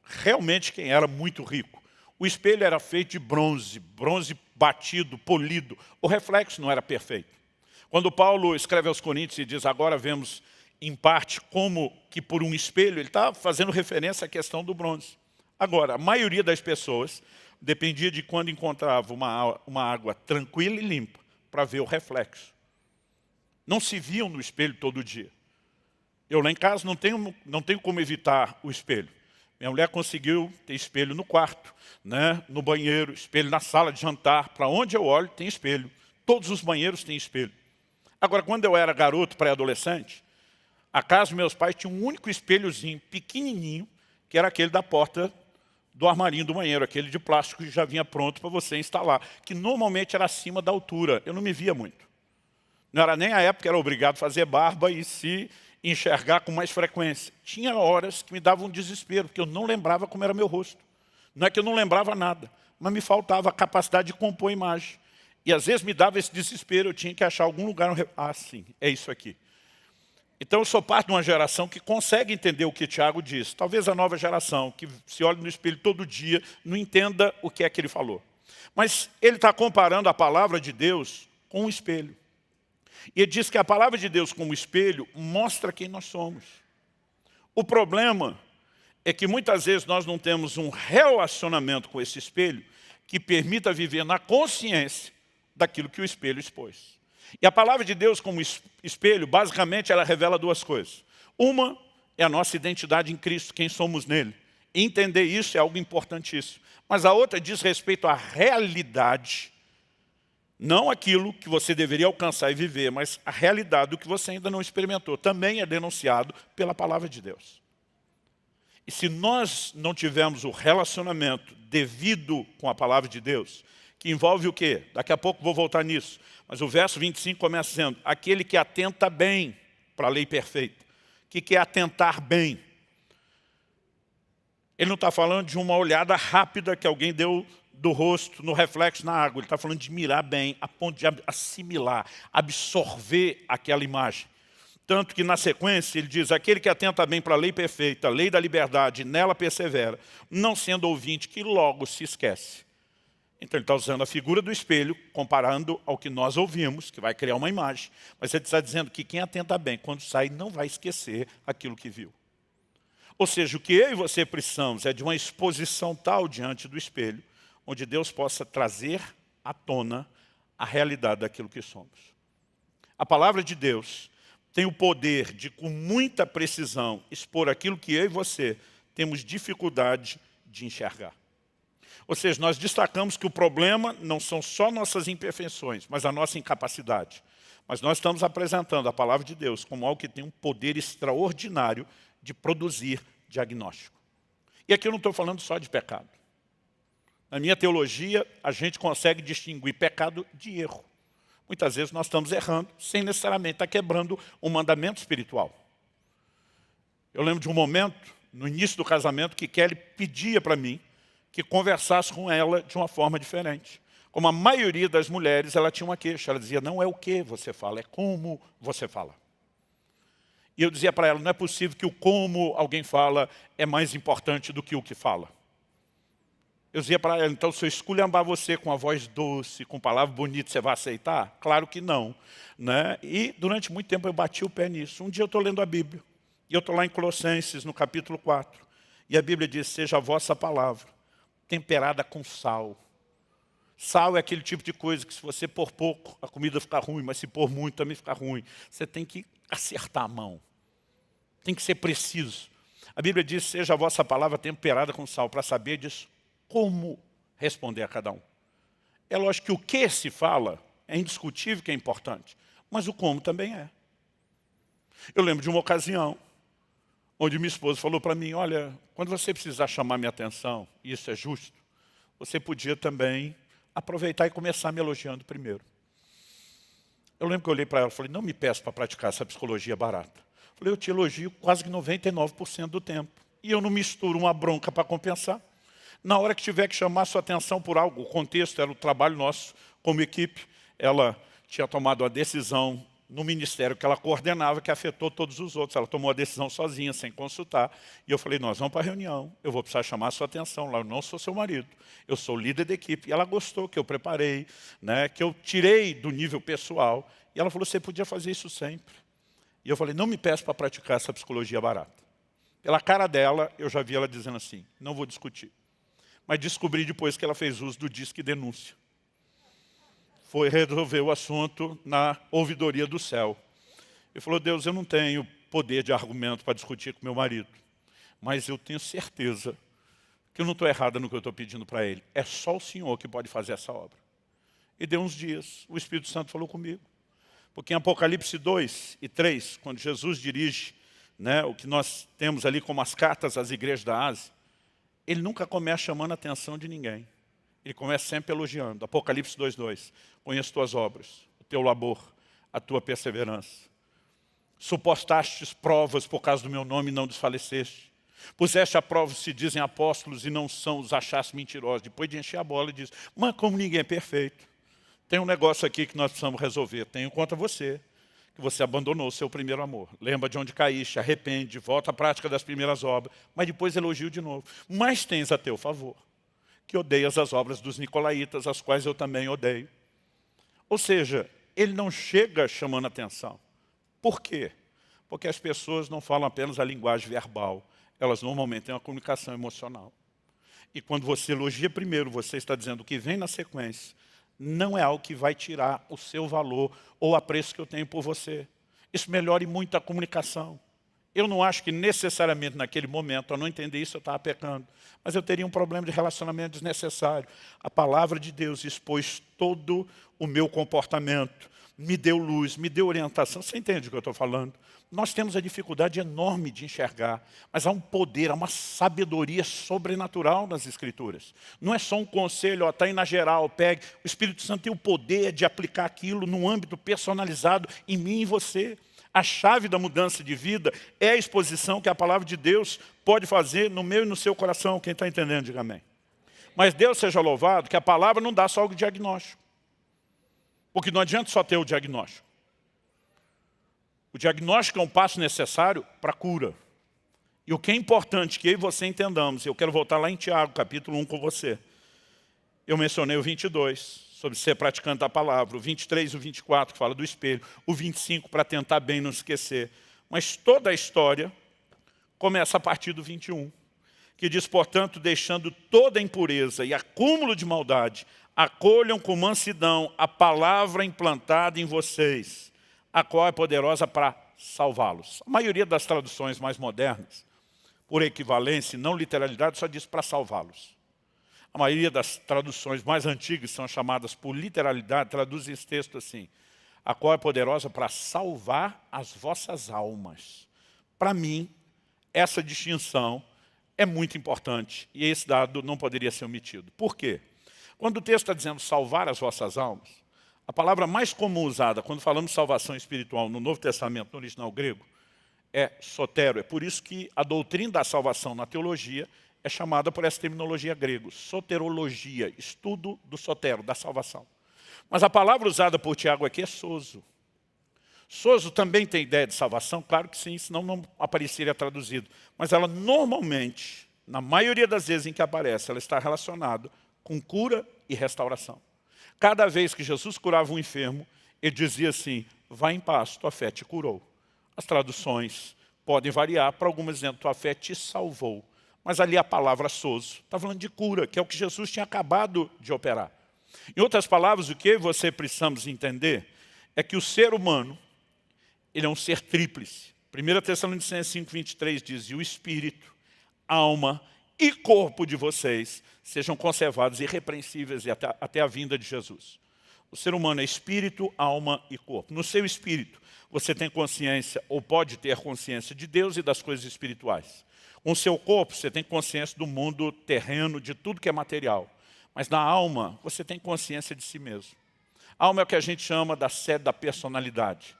realmente quem era muito rico. O espelho era feito de bronze, bronze batido, polido. O reflexo não era perfeito. Quando Paulo escreve aos Coríntios e diz, agora vemos em parte como que por um espelho, ele está fazendo referência à questão do bronze. Agora, a maioria das pessoas dependia de quando encontrava uma água tranquila e limpa para ver o reflexo. Não se viam no espelho todo dia. Eu lá em casa não tenho como evitar o espelho. Minha mulher conseguiu ter espelho no quarto, né, no banheiro, espelho na sala de jantar. Para onde eu olho tem espelho. Todos os banheiros têm espelho. Agora, quando eu era garoto, pré-adolescente, a casa dos meus pais tinha um único espelhozinho, pequenininho, que era aquele da porta do armarinho do banheiro, aquele de plástico que já vinha pronto para você instalar, que normalmente era acima da altura. Eu não me via muito. Não era nem a época que era obrigado a fazer barba e se enxergar com mais frequência. Tinha horas que me dava um desespero, porque eu não lembrava como era meu rosto. Não é que eu não lembrava nada, mas me faltava a capacidade de compor a imagem. E às vezes me dava esse desespero, eu tinha que achar algum lugar... Ah, sim, é isso aqui. Então eu sou parte de uma geração que consegue entender o que Tiago diz. Talvez a nova geração, que se olha no espelho todo dia, não entenda o que é que ele falou. Mas ele está comparando a palavra de Deus com um espelho. E ele diz que a palavra de Deus como espelho mostra quem nós somos. O problema é que muitas vezes nós não temos um relacionamento com esse espelho que permita viver na consciência daquilo que o espelho expôs. E a palavra de Deus como espelho, basicamente, ela revela duas coisas. Uma é a nossa identidade em Cristo, quem somos nele. Entender isso é algo importantíssimo. Mas a outra diz respeito à realidade, não aquilo que você deveria alcançar e viver, mas a realidade do que você ainda não experimentou. Também é denunciado pela palavra de Deus. E se nós não tivermos o relacionamento devido com a palavra de Deus, que envolve o quê? Daqui a pouco vou voltar nisso. Mas o verso 25 começa dizendo, aquele que atenta bem para a lei perfeita. O que é atentar bem? Ele não está falando de uma olhada rápida que alguém deu do rosto, no reflexo na água. Ele está falando de mirar bem, a ponto de assimilar, absorver aquela imagem. Tanto que na sequência ele diz, aquele que atenta bem para a lei perfeita, a lei da liberdade, nela persevera, não sendo ouvinte, que logo se esquece. Então ele está usando a figura do espelho, comparando ao que nós ouvimos, que vai criar uma imagem. Mas ele está dizendo que quem atenta bem, quando sai, não vai esquecer aquilo que viu. Ou seja, o que eu e você precisamos é de uma exposição tal diante do espelho, onde Deus possa trazer à tona a realidade daquilo que somos. A palavra de Deus tem o poder de, com muita precisão, expor aquilo que eu e você temos dificuldade de enxergar. Ou seja, nós destacamos que o problema não são só nossas imperfeições, mas a nossa incapacidade. Mas nós estamos apresentando a palavra de Deus como algo que tem um poder extraordinário de produzir diagnóstico. E aqui eu não estou falando só de pecado. Na minha teologia, a gente consegue distinguir pecado de erro. Muitas vezes nós estamos errando, sem necessariamente estar quebrando um mandamento espiritual. Eu lembro de um momento, no início do casamento, que Kelly pedia para mim que conversasse com ela de uma forma diferente. Como a maioria das mulheres, ela tinha uma queixa. Ela dizia, não é o que você fala, é como você fala. E eu dizia para ela, não é possível que o como alguém fala é mais importante do que o que fala. Eu dizia para ela, então se eu esculhambar você com a voz doce, com palavra bonita, você vai aceitar? Claro que não. Né? E durante muito tempo eu bati o pé nisso. Um dia eu estou lendo a Bíblia, e eu estou lá em Colossenses, no capítulo 4. E a Bíblia diz, seja a vossa palavra temperada com sal. Sal é aquele tipo de coisa que se você pôr pouco, a comida fica ruim, mas se pôr muito também fica ruim. Você tem que acertar a mão. Tem que ser preciso. A Bíblia diz, seja a vossa palavra temperada com sal, para saber disso, como responder a cada um. É lógico que o que se fala é indiscutível que é importante, mas o como também é. Eu lembro de uma ocasião, onde minha esposa falou para mim, olha, quando você precisar chamar minha atenção, e isso é justo, você podia também aproveitar e começar me elogiando primeiro. Eu lembro que eu olhei para ela e falei, não me peça para praticar essa psicologia barata. Eu falei, eu te elogio quase que 99% do tempo. E eu não misturo uma bronca para compensar. Na hora que tiver que chamar sua atenção por algo, o contexto era o trabalho nosso como equipe, ela tinha tomado a decisão no ministério que ela coordenava, que afetou todos os outros. Ela tomou a decisão sozinha, sem consultar. E eu falei, nós vamos para a reunião, eu vou precisar chamar a sua atenção lá, eu não sou seu marido, eu sou líder da equipe. E ela gostou que eu preparei, né, que eu tirei do nível pessoal. E ela falou, você podia fazer isso sempre. E eu falei, não me peça para praticar essa psicologia barata. Pela cara dela, eu já vi ela dizendo assim, não vou discutir. Mas descobri depois que ela fez uso do disque denúncia. Foi resolver o assunto na ouvidoria do céu. Ele falou, Deus, eu não tenho poder de argumento para discutir com meu marido, mas eu tenho certeza que eu não estou errada no que eu estou pedindo para ele. É só o Senhor que pode fazer essa obra. E deu uns dias, o Espírito Santo falou comigo. Porque em Apocalipse 2 e 3, quando Jesus dirige, né, o que nós temos ali como as cartas às igrejas da Ásia, ele nunca começa chamando a atenção de ninguém. Ele começa sempre elogiando. Apocalipse 2:2. Conheço tuas obras, o teu labor, a tua perseverança. Supostastes provas por causa do meu nome e não desfaleceste. Puseste a prova se dizem apóstolos e não são, os achaste mentirosos. Depois de encher a bola, ele diz, mas como ninguém é perfeito, tem um negócio aqui que nós precisamos resolver. Tenho contra você, que você abandonou o seu primeiro amor. Lembra de onde caíste, arrepende, volta à prática das primeiras obras. Mas depois elogio de novo. Mas tens a teu favor, que odeias as obras dos nicolaítas, as quais eu também odeio. Ou seja, ele não chega chamando atenção. Por quê? Porque as pessoas não falam apenas a linguagem verbal, elas normalmente têm uma comunicação emocional. E quando você elogia primeiro, você está dizendo o que vem na sequência, não é algo que vai tirar o seu valor ou o apreço que eu tenho por você. Isso melhora muito a comunicação. Eu não acho que necessariamente naquele momento, ao não entender isso, eu estava pecando. Mas eu teria um problema de relacionamento desnecessário. A palavra de Deus expôs todo o meu comportamento, me deu luz, me deu orientação. Você entende o que eu estou falando? Nós temos a dificuldade enorme de enxergar, mas há um poder, há uma sabedoria sobrenatural nas Escrituras. Não é só um conselho, está aí na geral, pegue. O Espírito Santo tem o poder de aplicar aquilo num âmbito personalizado em mim e em você. A chave da mudança de vida é a exposição que a palavra de Deus pode fazer no meu e no seu coração. Quem está entendendo, diga amém. Mas Deus seja louvado que a palavra não dá só o diagnóstico. Porque não adianta só ter o diagnóstico. O diagnóstico é um passo necessário para a cura. E o que é importante que eu e você entendamos, eu quero voltar lá em Tiago, capítulo 1 com você. Eu mencionei o 22, sobre ser praticante da palavra, o 23 e o 24, que fala do espelho, o 25, para tentar bem não esquecer. Mas toda a história começa a partir do 21, que diz, portanto, deixando toda a impureza e acúmulo de maldade, acolham com mansidão a palavra implantada em vocês, a qual é poderosa para salvá-los. A maioria das traduções mais modernas, por equivalência e não literalidade, só diz para salvá-los. A maioria das traduções mais antigas, são chamadas por literalidade, traduzem esse texto assim, a qual é poderosa para salvar as vossas almas. Para mim, essa distinção é muito importante e esse dado não poderia ser omitido. Por quê? Quando o texto está dizendo salvar as vossas almas, a palavra mais comum usada quando falamos de salvação espiritual no Novo Testamento, no original grego, é sotero. É por isso que a doutrina da salvação na teologia é chamada por essa terminologia grega, soterologia, estudo do sotero, da salvação. Mas a palavra usada por Tiago aqui é sozo. Sozo também tem ideia de salvação? Claro que sim, senão não apareceria traduzido. Mas ela normalmente, na maioria das vezes em que aparece, ela está relacionada com cura e restauração. Cada vez que Jesus curava um enfermo, ele dizia assim, vá em paz, tua fé te curou. As traduções podem variar, para algumas dizendo, tua fé te salvou. Mas ali a palavra sozo está falando de cura, que é o que Jesus tinha acabado de operar. Em outras palavras, o que você precisamos entender é que o ser humano, ele é um ser tríplice. 1 Tessalonicenses 5:23 diz, e o espírito, alma e corpo de vocês sejam conservados irrepreensíveis até a vinda de Jesus. O ser humano é espírito, alma e corpo. No seu espírito, você tem consciência, ou pode ter consciência de Deus e das coisas espirituais. Com o seu corpo, você tem consciência do mundo terreno, de tudo que é material. Mas na alma, você tem consciência de si mesmo. A alma é o que a gente chama da sede da personalidade.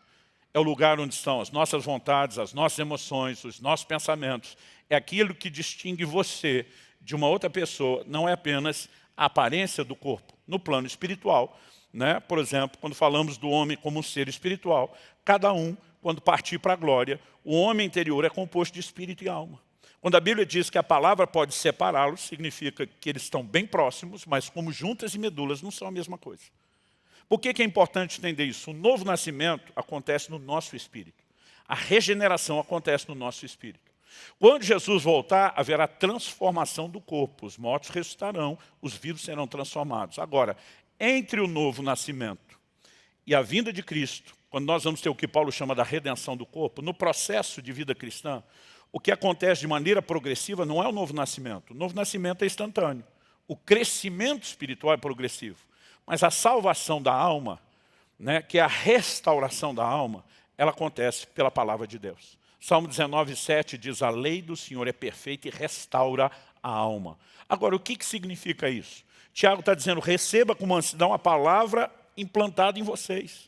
É o lugar onde estão as nossas vontades, as nossas emoções, os nossos pensamentos. É aquilo que distingue você de uma outra pessoa, não é apenas a aparência do corpo. No plano espiritual, né? Por exemplo, quando falamos do homem como um ser espiritual, cada um, quando partir para a glória, o homem interior é composto de espírito e alma. Quando a Bíblia diz que a palavra pode separá-los, significa que eles estão bem próximos, mas como juntas e medulas não são a mesma coisa. Por que é importante entender isso? O novo nascimento acontece no nosso espírito. A regeneração acontece no nosso espírito. Quando Jesus voltar, haverá transformação do corpo. Os mortos ressuscitarão, os vivos serão transformados. Agora, entre o novo nascimento e a vinda de Cristo, quando nós vamos ter o que Paulo chama da redenção do corpo, no processo de vida cristã, o que acontece de maneira progressiva não é o novo nascimento. O novo nascimento é instantâneo. O crescimento espiritual é progressivo. Mas a salvação da alma, né, que é a restauração da alma, ela acontece pela palavra de Deus. Salmo 19:7 diz, a lei do Senhor é perfeita e restaura a alma. Agora, o que significa isso? Tiago está dizendo, receba com mansidão a palavra implantada em vocês.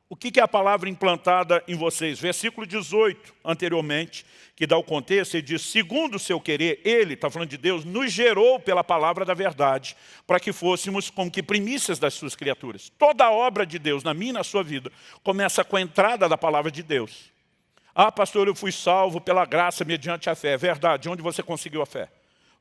O que é a palavra implantada em vocês? Versículo 18, anteriormente, que dá o contexto, ele diz, segundo o seu querer, ele, está falando de Deus, nos gerou pela palavra da verdade, para que fôssemos como que primícias das suas criaturas. Toda a obra de Deus, na minha e na sua vida, começa com a entrada da palavra de Deus. Ah, pastor, eu fui salvo pela graça mediante a fé. É verdade, onde você conseguiu a fé?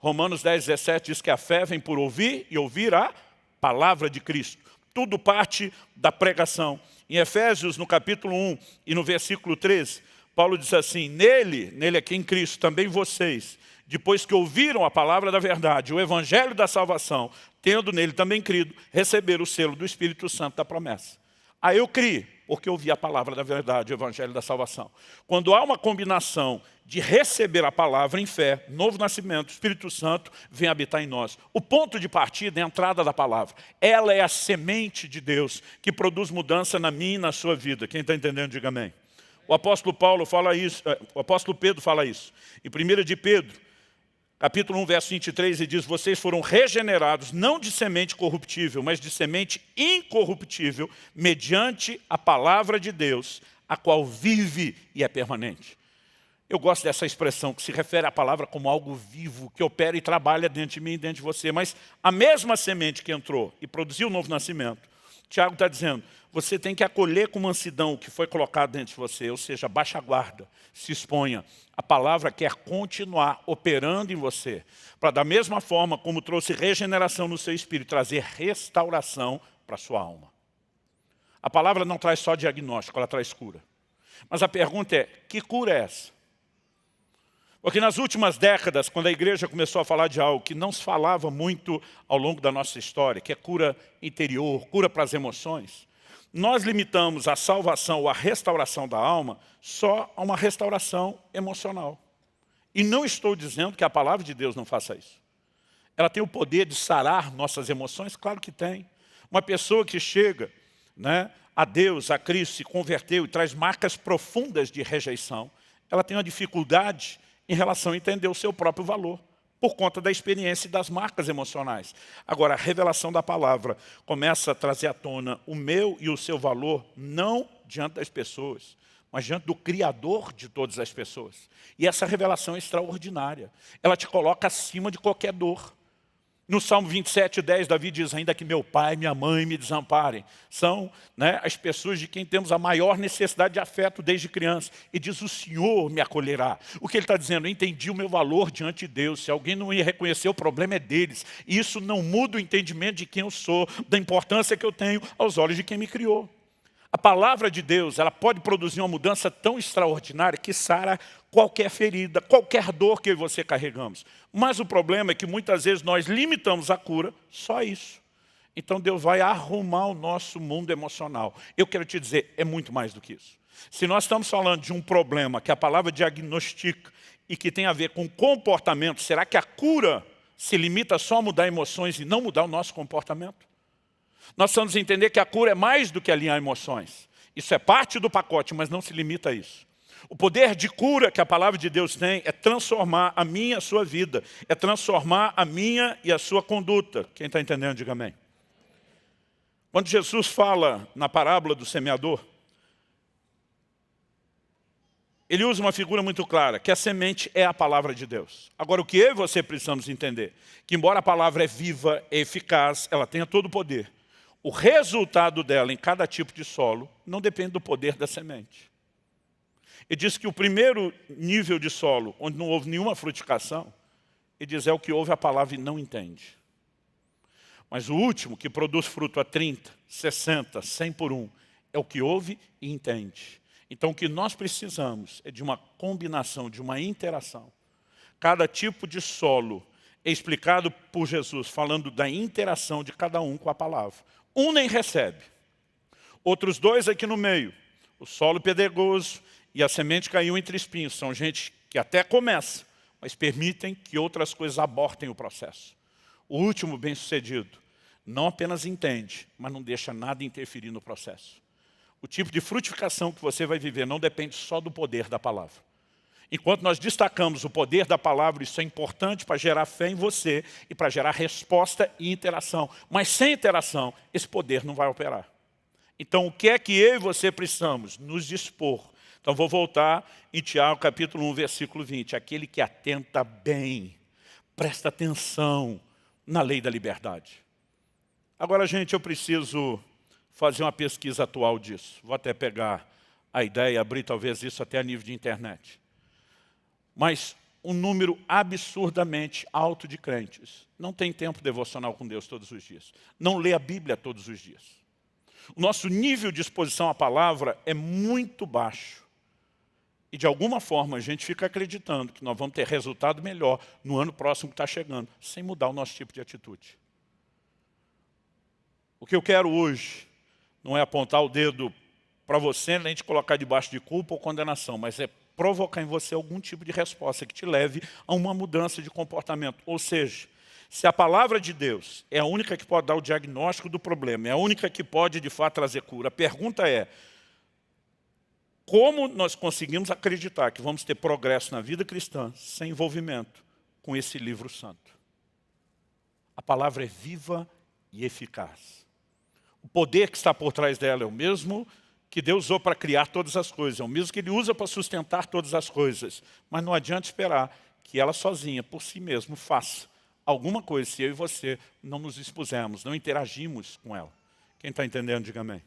Romanos 10:17 diz que a fé vem por ouvir e ouvir a palavra de Cristo. Tudo parte da pregação. Em Efésios, no capítulo 1 e no versículo 13, Paulo diz assim, nele aqui em Cristo, também vocês, depois que ouviram a palavra da verdade, o evangelho da salvação, tendo nele também crido, receberam o selo do Espírito Santo da promessa. Aí eu criei, porque ouvi a palavra da verdade, o evangelho da salvação. Quando há uma combinação de receber a palavra em fé, novo nascimento, o Espírito Santo vem habitar em nós. O ponto de partida é a entrada da palavra. Ela é a semente de Deus que produz mudança na minha e na sua vida. Quem está entendendo, diga amém. O apóstolo Paulo fala isso, o apóstolo Pedro fala isso. Em 1 de Pedro, capítulo 1, verso 23, ele diz, vocês foram regenerados, não de semente corruptível, mas de semente incorruptível, mediante a palavra de Deus, a qual vive e é permanente. Eu gosto dessa expressão, que se refere à palavra como algo vivo, que opera e trabalha dentro de mim e dentro de você. Mas a mesma semente que entrou e produziu o novo nascimento, Tiago está dizendo, você tem que acolher com mansidão o que foi colocado dentro de você, ou seja, baixa a guarda, se exponha. A palavra quer continuar operando em você, para da mesma forma como trouxe regeneração no seu espírito, trazer restauração para a sua alma. A palavra não traz só diagnóstico, ela traz cura. Mas a pergunta é, que cura é essa? Porque nas últimas décadas, quando a igreja começou a falar de algo que não se falava muito ao longo da nossa história, que é cura interior, cura para as emoções, nós limitamos a salvação ou a restauração da alma só a uma restauração emocional. E não estou dizendo que a palavra de Deus não faça isso. Ela tem o poder de sarar nossas emoções? Claro que tem. Uma pessoa que chega, a Deus, a Cristo, se converteu e traz marcas profundas de rejeição, ela tem uma dificuldade em relação a entender o seu próprio valor, por conta da experiência e das marcas emocionais. Agora, a revelação da palavra começa a trazer à tona o meu e o seu valor, não diante das pessoas, mas diante do Criador de todas as pessoas. E essa revelação é extraordinária. Ela te coloca acima de qualquer dor. No Salmo 27, 10, Davi diz, ainda que meu pai e minha mãe me desamparem. São as pessoas de quem temos a maior necessidade de afeto desde criança. E diz, o Senhor me acolherá. O que ele está dizendo? Eu entendi o meu valor diante de Deus. Se alguém não ia reconhecer, o problema é deles. E isso não muda o entendimento de quem eu sou, da importância que eu tenho aos olhos de quem me criou. A palavra de Deus, ela pode produzir uma mudança tão extraordinária que sara qualquer ferida, qualquer dor que eu e você carregamos. Mas o problema é que muitas vezes nós limitamos a cura só a isso. Então Deus vai arrumar o nosso mundo emocional. Eu quero te dizer, é muito mais do que isso. Se nós estamos falando de um problema que a palavra diagnostica e que tem a ver com comportamento, será que a cura se limita só a mudar emoções e não mudar o nosso comportamento? Nós precisamos entender que a cura é mais do que alinhar emoções. Isso é parte do pacote, mas não se limita a isso. O poder de cura que a palavra de Deus tem é transformar a minha e a sua vida. É transformar a minha e a sua conduta. Quem está entendendo, diga amém. Quando Jesus fala na parábola do semeador, ele usa uma figura muito clara, que a semente é a palavra de Deus. Agora, o que eu e você precisamos entender? Que embora a palavra é viva, é eficaz, ela tenha todo o poder. O resultado dela em cada tipo de solo não depende do poder da semente. Ele diz que o primeiro nível de solo, onde não houve nenhuma frutificação, ele diz é o que ouve a palavra e não entende. Mas o último, que produz fruto a 30, 60, 100 por 1, é o que ouve e entende. Então o que nós precisamos é de uma combinação, de uma interação. Cada tipo de solo é explicado por Jesus, falando da interação de cada um com a palavra. Um nem recebe. Outros dois aqui no meio, o solo pedregoso e a semente caiu entre espinhos. São gente que até começa, mas permitem que outras coisas abortem o processo. O último bem-sucedido não apenas entende, mas não deixa nada interferir no processo. O tipo de frutificação que você vai viver não depende só do poder da palavra. Enquanto nós destacamos o poder da palavra, isso é importante para gerar fé em você e para gerar resposta e interação. Mas sem interação, esse poder não vai operar. Então, o que é que eu e você precisamos? Nos dispor. Então, vou voltar em Tiago, capítulo 1, versículo 20. Aquele que atenta bem, presta atenção na lei da liberdade. Agora, gente, eu preciso fazer uma pesquisa atual disso. Vou até pegar a ideia e abrir talvez isso até a nível de internet. Mas um número absurdamente alto de crentes não tem tempo devocional com Deus todos os dias. Não lê a Bíblia todos os dias. O nosso nível de exposição à palavra é muito baixo. E de alguma forma a gente fica acreditando que nós vamos ter resultado melhor no ano próximo que está chegando, sem mudar o nosso tipo de atitude. O que eu quero hoje não é apontar o dedo para você, nem te colocar debaixo de culpa ou condenação, mas é provocar em você algum tipo de resposta que te leve a uma mudança de comportamento. Ou seja, se a palavra de Deus é a única que pode dar o diagnóstico do problema, é a única que pode de fato trazer cura, a pergunta é, como nós conseguimos acreditar que vamos ter progresso na vida cristã sem envolvimento com esse livro santo? A palavra é viva e eficaz. O poder que está por trás dela é o mesmo que Deus usou para criar todas as coisas, é o mesmo que Ele usa para sustentar todas as coisas. Mas não adianta esperar que ela sozinha, por si mesma, faça alguma coisa se eu e você não nos expusermos, não interagimos com ela. Quem está entendendo, diga amém.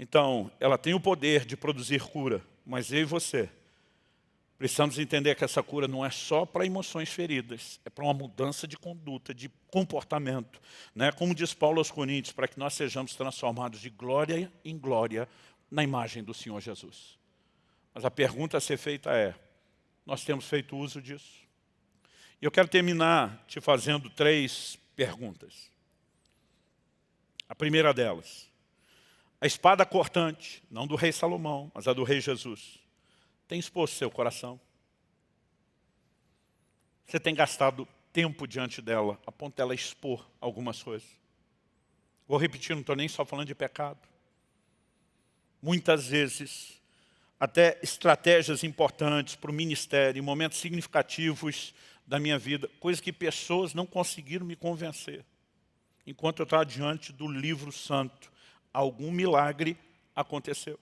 Então, ela tem o poder de produzir cura, mas eu e você precisamos entender que essa cura não é só para emoções feridas, é para uma mudança de conduta, de comportamento. Né? Como diz Paulo aos Coríntios, para que nós sejamos transformados de glória em glória na imagem do Senhor Jesus. Mas a pergunta a ser feita é, nós temos feito uso disso? E eu quero terminar te fazendo 3 perguntas. A primeira delas, a espada cortante, não do rei Salomão, mas a do rei Jesus, tem exposto seu coração? Você tem gastado tempo diante dela, a ponto dela expor algumas coisas? Vou repetir, não estou nem só falando de pecado. Muitas vezes, até estratégias importantes para o ministério, em momentos significativos da minha vida, coisas que pessoas não conseguiram me convencer. Enquanto eu estava diante do livro santo, algum milagre aconteceu.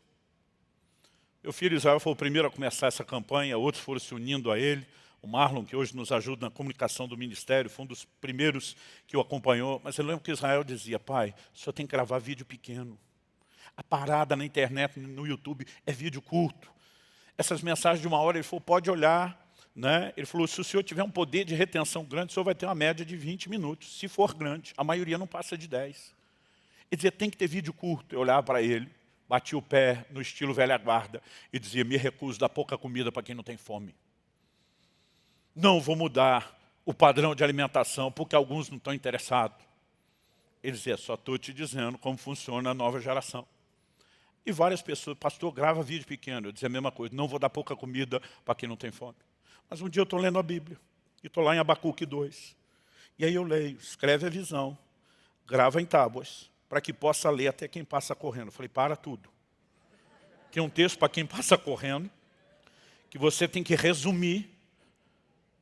Meu filho Israel foi o primeiro a começar essa campanha, outros foram se unindo a ele. O Marlon, que hoje nos ajuda na comunicação do ministério, foi um dos primeiros que o acompanhou. Mas eu lembro que Israel dizia, pai, o senhor tem que gravar vídeo pequeno. A parada na internet, no YouTube, é vídeo curto. Essas mensagens de 1 hora, ele falou, pode olhar. Né? Ele falou, se o senhor tiver um poder de retenção grande, o senhor vai ter uma média de 20 minutos. Se for grande, a maioria não passa de 10. Ele dizia, tem que ter vídeo curto. Eu olhava para ele, batia o pé no estilo velha guarda e dizia, me recuso a dar pouca comida para quem não tem fome. Não vou mudar o padrão de alimentação porque alguns não estão interessados. Ele dizia, só estou te dizendo como funciona a nova geração. E várias pessoas, pastor, grava vídeo pequeno. Eu dizia a mesma coisa, não vou dar pouca comida para quem não tem fome. Mas um dia eu estou lendo a Bíblia, e estou lá em Abacuque 2. E aí eu leio, escreve a visão, grava em tábuas, para que possa ler até quem passa correndo. Eu falei, para tudo. Tem um texto para quem passa correndo, que você tem que resumir.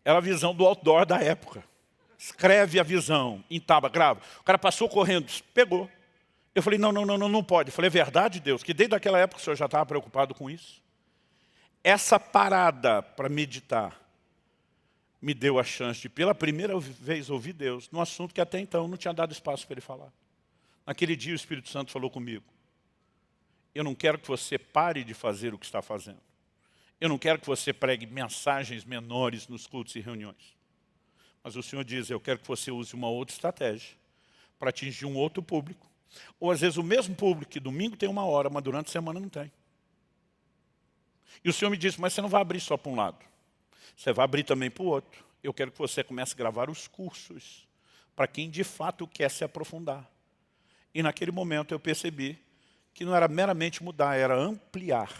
Era a visão do outdoor da época. Escreve a visão em tábua, grava. O cara passou correndo, pegou. Eu falei, não pode. Eu falei, é verdade, Deus, que desde aquela época o senhor já estava preocupado com isso? Essa parada para meditar me deu a chance de, pela primeira vez, ouvir Deus num assunto que até então não tinha dado espaço para ele falar. Naquele dia o Espírito Santo falou comigo, eu não quero que você pare de fazer o que está fazendo. Eu não quero que você pregue mensagens menores nos cultos e reuniões. Mas o Senhor diz, eu quero que você use uma outra estratégia para atingir um outro público. Ou às vezes o mesmo público que domingo tem 1 hora, mas durante a semana não tem. E o Senhor me disse, mas você não vai abrir só para um lado. Você vai abrir também para o outro. Eu quero que você comece a gravar os cursos para quem de fato quer se aprofundar. E naquele momento eu percebi que não era meramente mudar, era ampliar.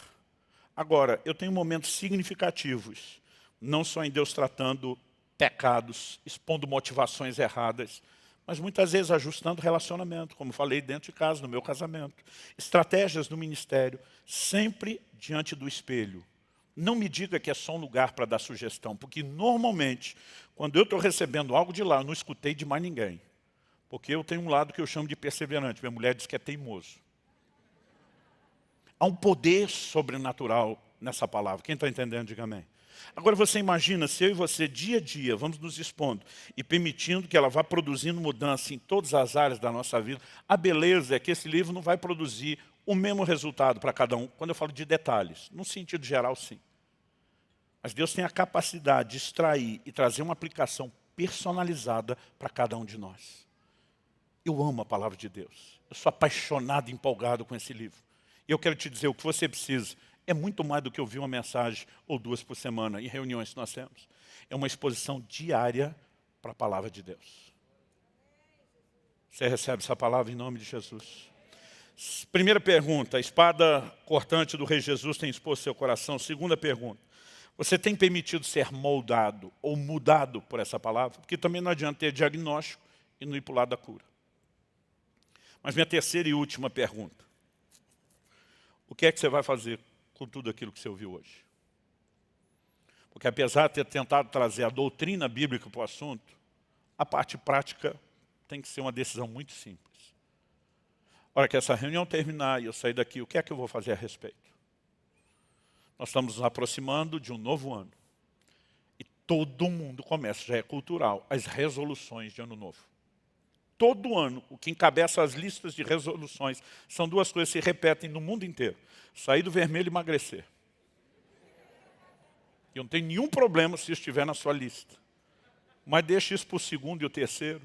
Agora, eu tenho momentos significativos, não só em Deus tratando pecados, expondo motivações erradas, mas muitas vezes ajustando relacionamento, como falei dentro de casa, no meu casamento. Estratégias no ministério, sempre diante do espelho. Não me diga que é só um lugar para dar sugestão, porque normalmente, quando eu estou recebendo algo de lá, eu não escutei de mais ninguém. Porque eu tenho um lado que eu chamo de perseverante, minha mulher diz que é teimoso. Há um poder sobrenatural nessa palavra. Quem está entendendo, diga amém. Agora você imagina se eu e você, dia a dia, vamos nos expondo e permitindo que ela vá produzindo mudança em todas as áreas da nossa vida. A beleza é que esse livro não vai produzir o mesmo resultado para cada um, quando eu falo de detalhes. No sentido geral, sim. Mas Deus tem a capacidade de extrair e trazer uma aplicação personalizada para cada um de nós. Eu amo a palavra de Deus. Eu sou apaixonado e empolgado com esse livro. E eu quero te dizer, o que você precisa É muito mais do que ouvir uma mensagem ou duas por semana em reuniões que nós temos. É uma exposição diária para a palavra de Deus. Você recebe essa palavra em nome de Jesus? Primeira pergunta, a espada cortante do Rei Jesus tem exposto seu coração. Segunda pergunta, você tem permitido ser moldado ou mudado por essa palavra? Porque também não adianta ter diagnóstico e não ir para o lado da cura. Mas minha terceira e última pergunta, o que é que você vai fazer com tudo aquilo que você ouviu hoje? Porque apesar de ter tentado trazer a doutrina bíblica para o assunto, a parte prática tem que ser uma decisão muito simples. A hora que essa reunião terminar e eu sair daqui, o que é que eu vou fazer a respeito? Nós estamos nos aproximando de um novo ano. E todo mundo começa, já é cultural, as resoluções de ano novo. Todo ano, o que encabeça as listas de resoluções são duas coisas que se repetem no mundo inteiro. Sair do vermelho e emagrecer. Eu não tenho nenhum problema se estiver na sua lista. Mas deixe isso para o segundo e o terceiro.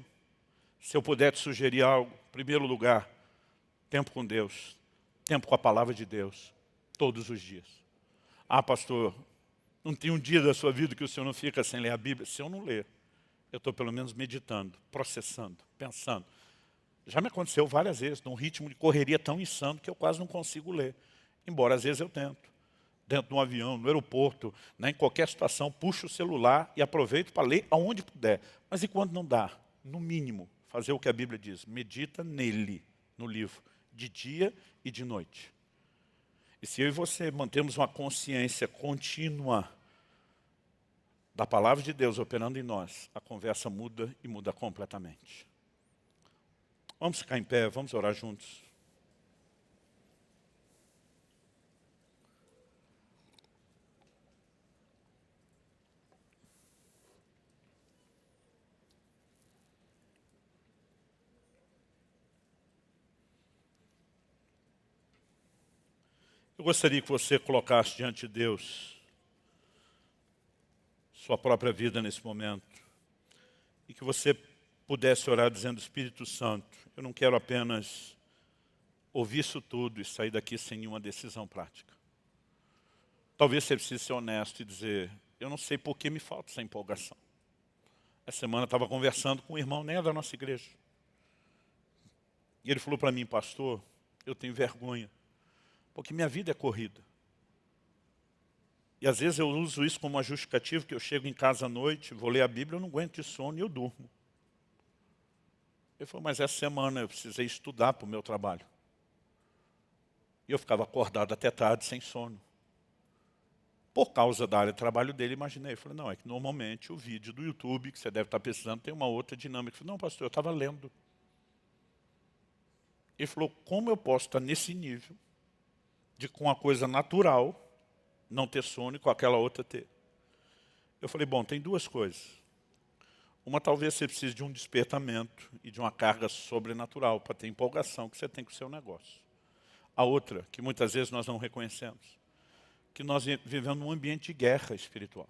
Se eu puder te sugerir algo, em primeiro lugar, tempo com Deus, tempo com a palavra de Deus, todos os dias. Ah, pastor, não tem um dia da sua vida que o senhor não fica sem ler a Bíblia? Se eu não ler, eu estou pelo menos meditando, processando, pensando. Já me aconteceu várias vezes, num ritmo de correria tão insano que eu quase não consigo ler. Embora às vezes eu tento. Dentro de um avião, no aeroporto, em qualquer situação, puxo o celular e aproveito para ler aonde puder. Mas e quando não dá? No mínimo, fazer o que a Bíblia diz. Medita nele, no livro, de dia e de noite. E se eu e você mantemos uma consciência contínua da palavra de Deus operando em nós, a conversa muda e muda completamente. Vamos ficar em pé, vamos orar juntos. Eu gostaria que você colocasse diante de Deus sua própria vida nesse momento e que você pudesse orar dizendo: Espírito Santo, eu não quero apenas ouvir isso tudo e sair daqui sem nenhuma decisão prática. Talvez você precise ser honesto e dizer: eu não sei por que me falta essa empolgação. Essa semana eu estava conversando com um irmão, nem é da nossa igreja. E ele falou para mim: pastor, eu tenho vergonha, porque minha vida é corrida. E às vezes eu uso isso como uma justificativa, que eu chego em casa à noite, vou ler a Bíblia, eu não aguento de sono e eu durmo. Ele falou: mas essa semana eu precisei estudar para o meu trabalho. E eu ficava acordado até tarde, sem sono. Por causa da área de trabalho dele, imaginei. Eu falei: não, é que normalmente o vídeo do YouTube, que você deve estar precisando, tem uma outra dinâmica. Eu falei: não, pastor, eu estava lendo. Ele falou: como eu posso estar nesse nível de, com uma coisa natural, não ter sono e com aquela outra ter? Eu falei: bom, tem duas coisas. Uma, talvez você precise de um despertamento e de uma carga sobrenatural para ter empolgação que você tem com o seu negócio. A outra, que muitas vezes nós não reconhecemos, que nós vivemos num ambiente de guerra espiritual.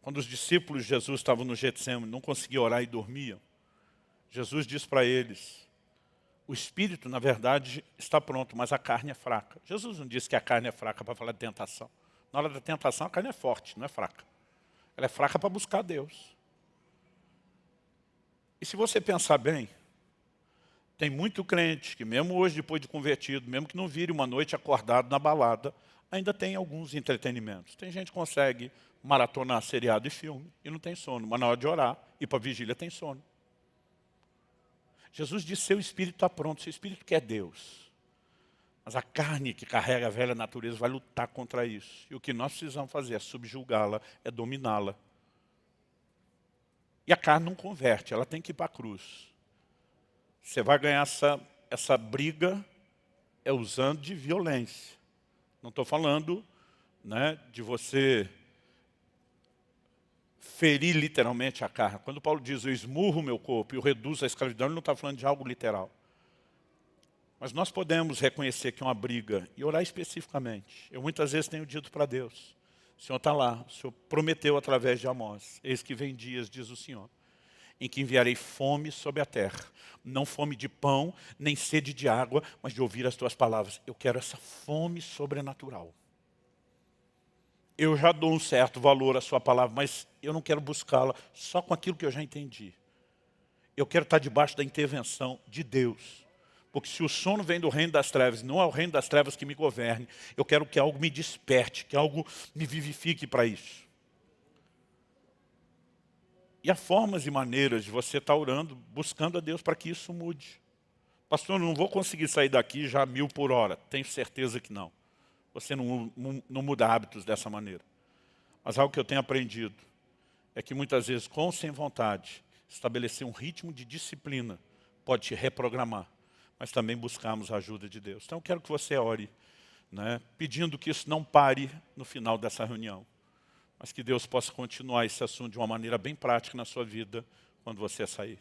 Quando os discípulos de Jesus estavam no Getsemane, não conseguiam orar e dormiam, Jesus disse para eles: o espírito, na verdade, está pronto, mas a carne é fraca. Jesus não disse que a carne é fraca para falar de tentação. Na hora da tentação, a carne é forte, não é fraca. Ela é fraca para buscar Deus. E se você pensar bem, tem muito crente que mesmo hoje, depois de convertido, mesmo que não vire uma noite acordado na balada, ainda tem alguns entretenimentos. Tem gente que consegue maratonar seriado e filme e não tem sono, mas na hora de orar e para a vigília tem sono. Jesus disse: seu espírito está pronto, seu espírito quer Deus. Mas a carne que carrega a velha natureza vai lutar contra isso. E o que nós precisamos fazer é subjugá-la, é dominá-la. E a carne não converte, ela tem que ir para a cruz. Você vai ganhar essa briga usando de violência. Não estou falando, de você ferir literalmente a carne. Quando Paulo diz: eu esmurro o meu corpo e eu reduzo a escravidão, ele não está falando de algo literal. Mas nós podemos reconhecer que é uma briga e orar especificamente. Eu muitas vezes tenho dito para Deus: o Senhor está lá, o Senhor prometeu através de Amós, eis que vem dias, diz o Senhor, em que enviarei fome sobre a terra. Não fome de pão, nem sede de água, mas de ouvir as tuas palavras. Eu quero essa fome sobrenatural. Eu já dou um certo valor à sua palavra, mas eu não quero buscá-la só com aquilo que eu já entendi. Eu quero estar debaixo da intervenção de Deus. Porque se o sono vem do reino das trevas, não é o reino das trevas que me governe, eu quero que algo me desperte, que algo me vivifique para isso. E há formas e maneiras de você estar orando, buscando a Deus para que isso mude. Pastor, eu não vou conseguir sair daqui já 1000 por hora. Tenho certeza que não. Você não muda hábitos dessa maneira. Mas algo que eu tenho aprendido é que muitas vezes, com ou sem vontade, estabelecer um ritmo de disciplina pode te reprogramar, mas também buscarmos a ajuda de Deus. Então eu quero que você ore, né, pedindo que isso não pare no final dessa reunião, mas que Deus possa continuar esse assunto de uma maneira bem prática na sua vida quando você sair.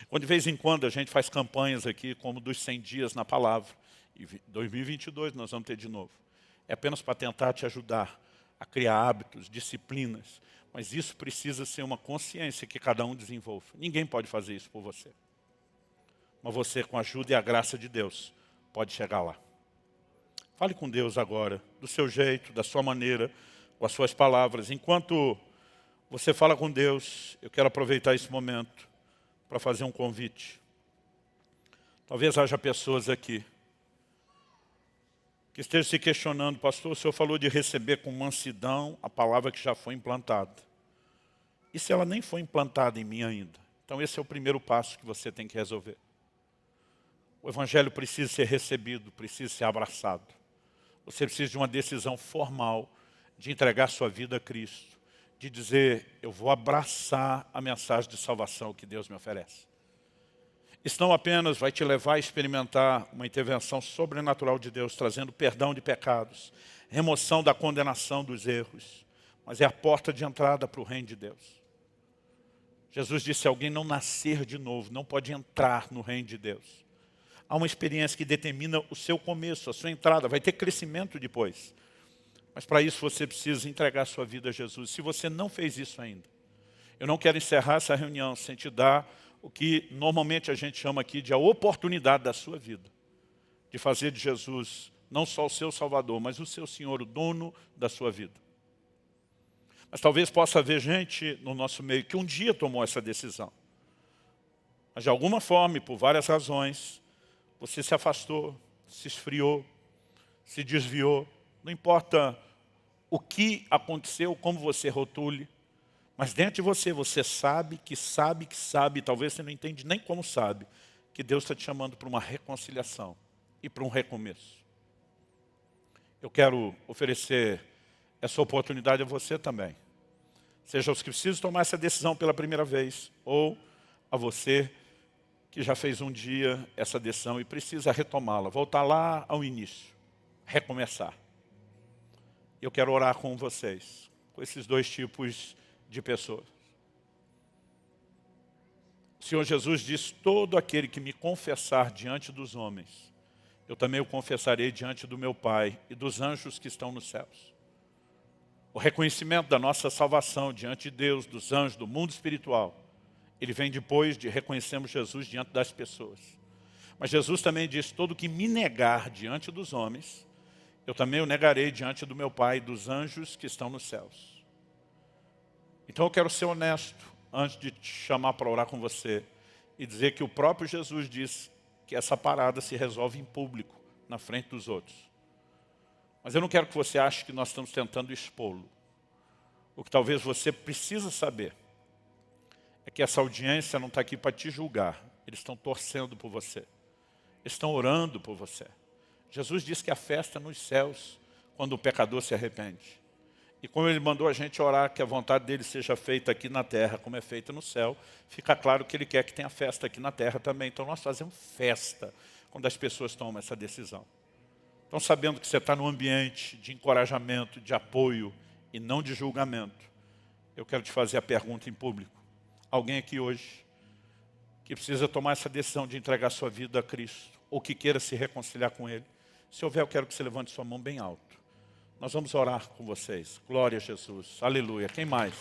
Quando de vez em quando a gente faz campanhas aqui, como dos 100 dias na palavra, e 2022 nós vamos ter de novo. É apenas para tentar te ajudar a criar hábitos, disciplinas, mas isso precisa ser uma consciência que cada um desenvolva. Ninguém pode fazer isso por você. Mas você, com a ajuda e a graça de Deus, pode chegar lá. Fale com Deus agora, do seu jeito, da sua maneira, com as suas palavras. Enquanto você fala com Deus, eu quero aproveitar esse momento para fazer um convite. Talvez haja pessoas aqui que estejam se questionando, pastor, o senhor falou de receber com mansidão a palavra que já foi implantada. E se ela nem foi implantada em mim ainda? Então esse é o primeiro passo que você tem que resolver. O evangelho precisa ser recebido, precisa ser abraçado. Você precisa de uma decisão formal de entregar sua vida a Cristo, de dizer, eu vou abraçar a mensagem de salvação que Deus me oferece. Isso não apenas vai te levar a experimentar uma intervenção sobrenatural de Deus, trazendo perdão de pecados, remoção da condenação dos erros, mas é a porta de entrada para o reino de Deus. Jesus disse, se alguém não nascer de novo, não pode entrar no reino de Deus. Há uma experiência que determina o seu começo, a sua entrada, vai ter crescimento depois. Mas para isso você precisa entregar a sua vida a Jesus. Se você não fez isso ainda, eu não quero encerrar essa reunião sem te dar o que normalmente a gente chama aqui de a oportunidade da sua vida. De fazer de Jesus não só o seu Salvador, mas o seu Senhor, o dono da sua vida. Mas talvez possa haver gente no nosso meio que um dia tomou essa decisão. Mas de alguma forma e por várias razões, você se afastou, se esfriou, se desviou. Não importa o que aconteceu, como você rotule, mas dentro de você, você sabe, talvez você não entende nem como sabe, que Deus está te chamando para uma reconciliação e para um recomeço. Eu quero oferecer essa oportunidade a você também. Seja os que precisam tomar essa decisão pela primeira vez, ou a você que já fez um dia essa decisão e precisa retomá-la, voltar lá ao início, recomeçar. Eu quero orar com vocês, com esses dois tipos de pessoas. O Senhor Jesus diz, todo aquele que me confessar diante dos homens, eu também o confessarei diante do meu Pai e dos anjos que estão nos céus. O reconhecimento da nossa salvação diante de Deus, dos anjos, do mundo espiritual, ele vem depois de reconhecermos Jesus diante das pessoas. Mas Jesus também diz, todo que me negar diante dos homens, eu também o negarei diante do meu Pai e dos anjos que estão nos céus. Então eu quero ser honesto antes de te chamar para orar com você e dizer que o próprio Jesus disse que essa parada se resolve em público, na frente dos outros. Mas eu não quero que você ache que nós estamos tentando expô-lo. O que talvez você precisa saber é que essa audiência não está aqui para te julgar. Eles estão torcendo por você. Eles estão orando por você. Jesus disse que a festa nos céus quando o pecador se arrepende. E como ele mandou a gente orar que a vontade dele seja feita aqui na terra como é feita no céu, fica claro que ele quer que tenha festa aqui na terra também. Então nós fazemos festa quando as pessoas tomam essa decisão. Então sabendo que você está num ambiente de encorajamento, de apoio e não de julgamento, eu quero te fazer a pergunta em público. Alguém aqui hoje que precisa tomar essa decisão de entregar sua vida a Cristo, ou que queira se reconciliar com Ele? Se houver, eu quero que você levante sua mão bem alto. Nós vamos orar com vocês. Glória a Jesus. Aleluia. Quem mais?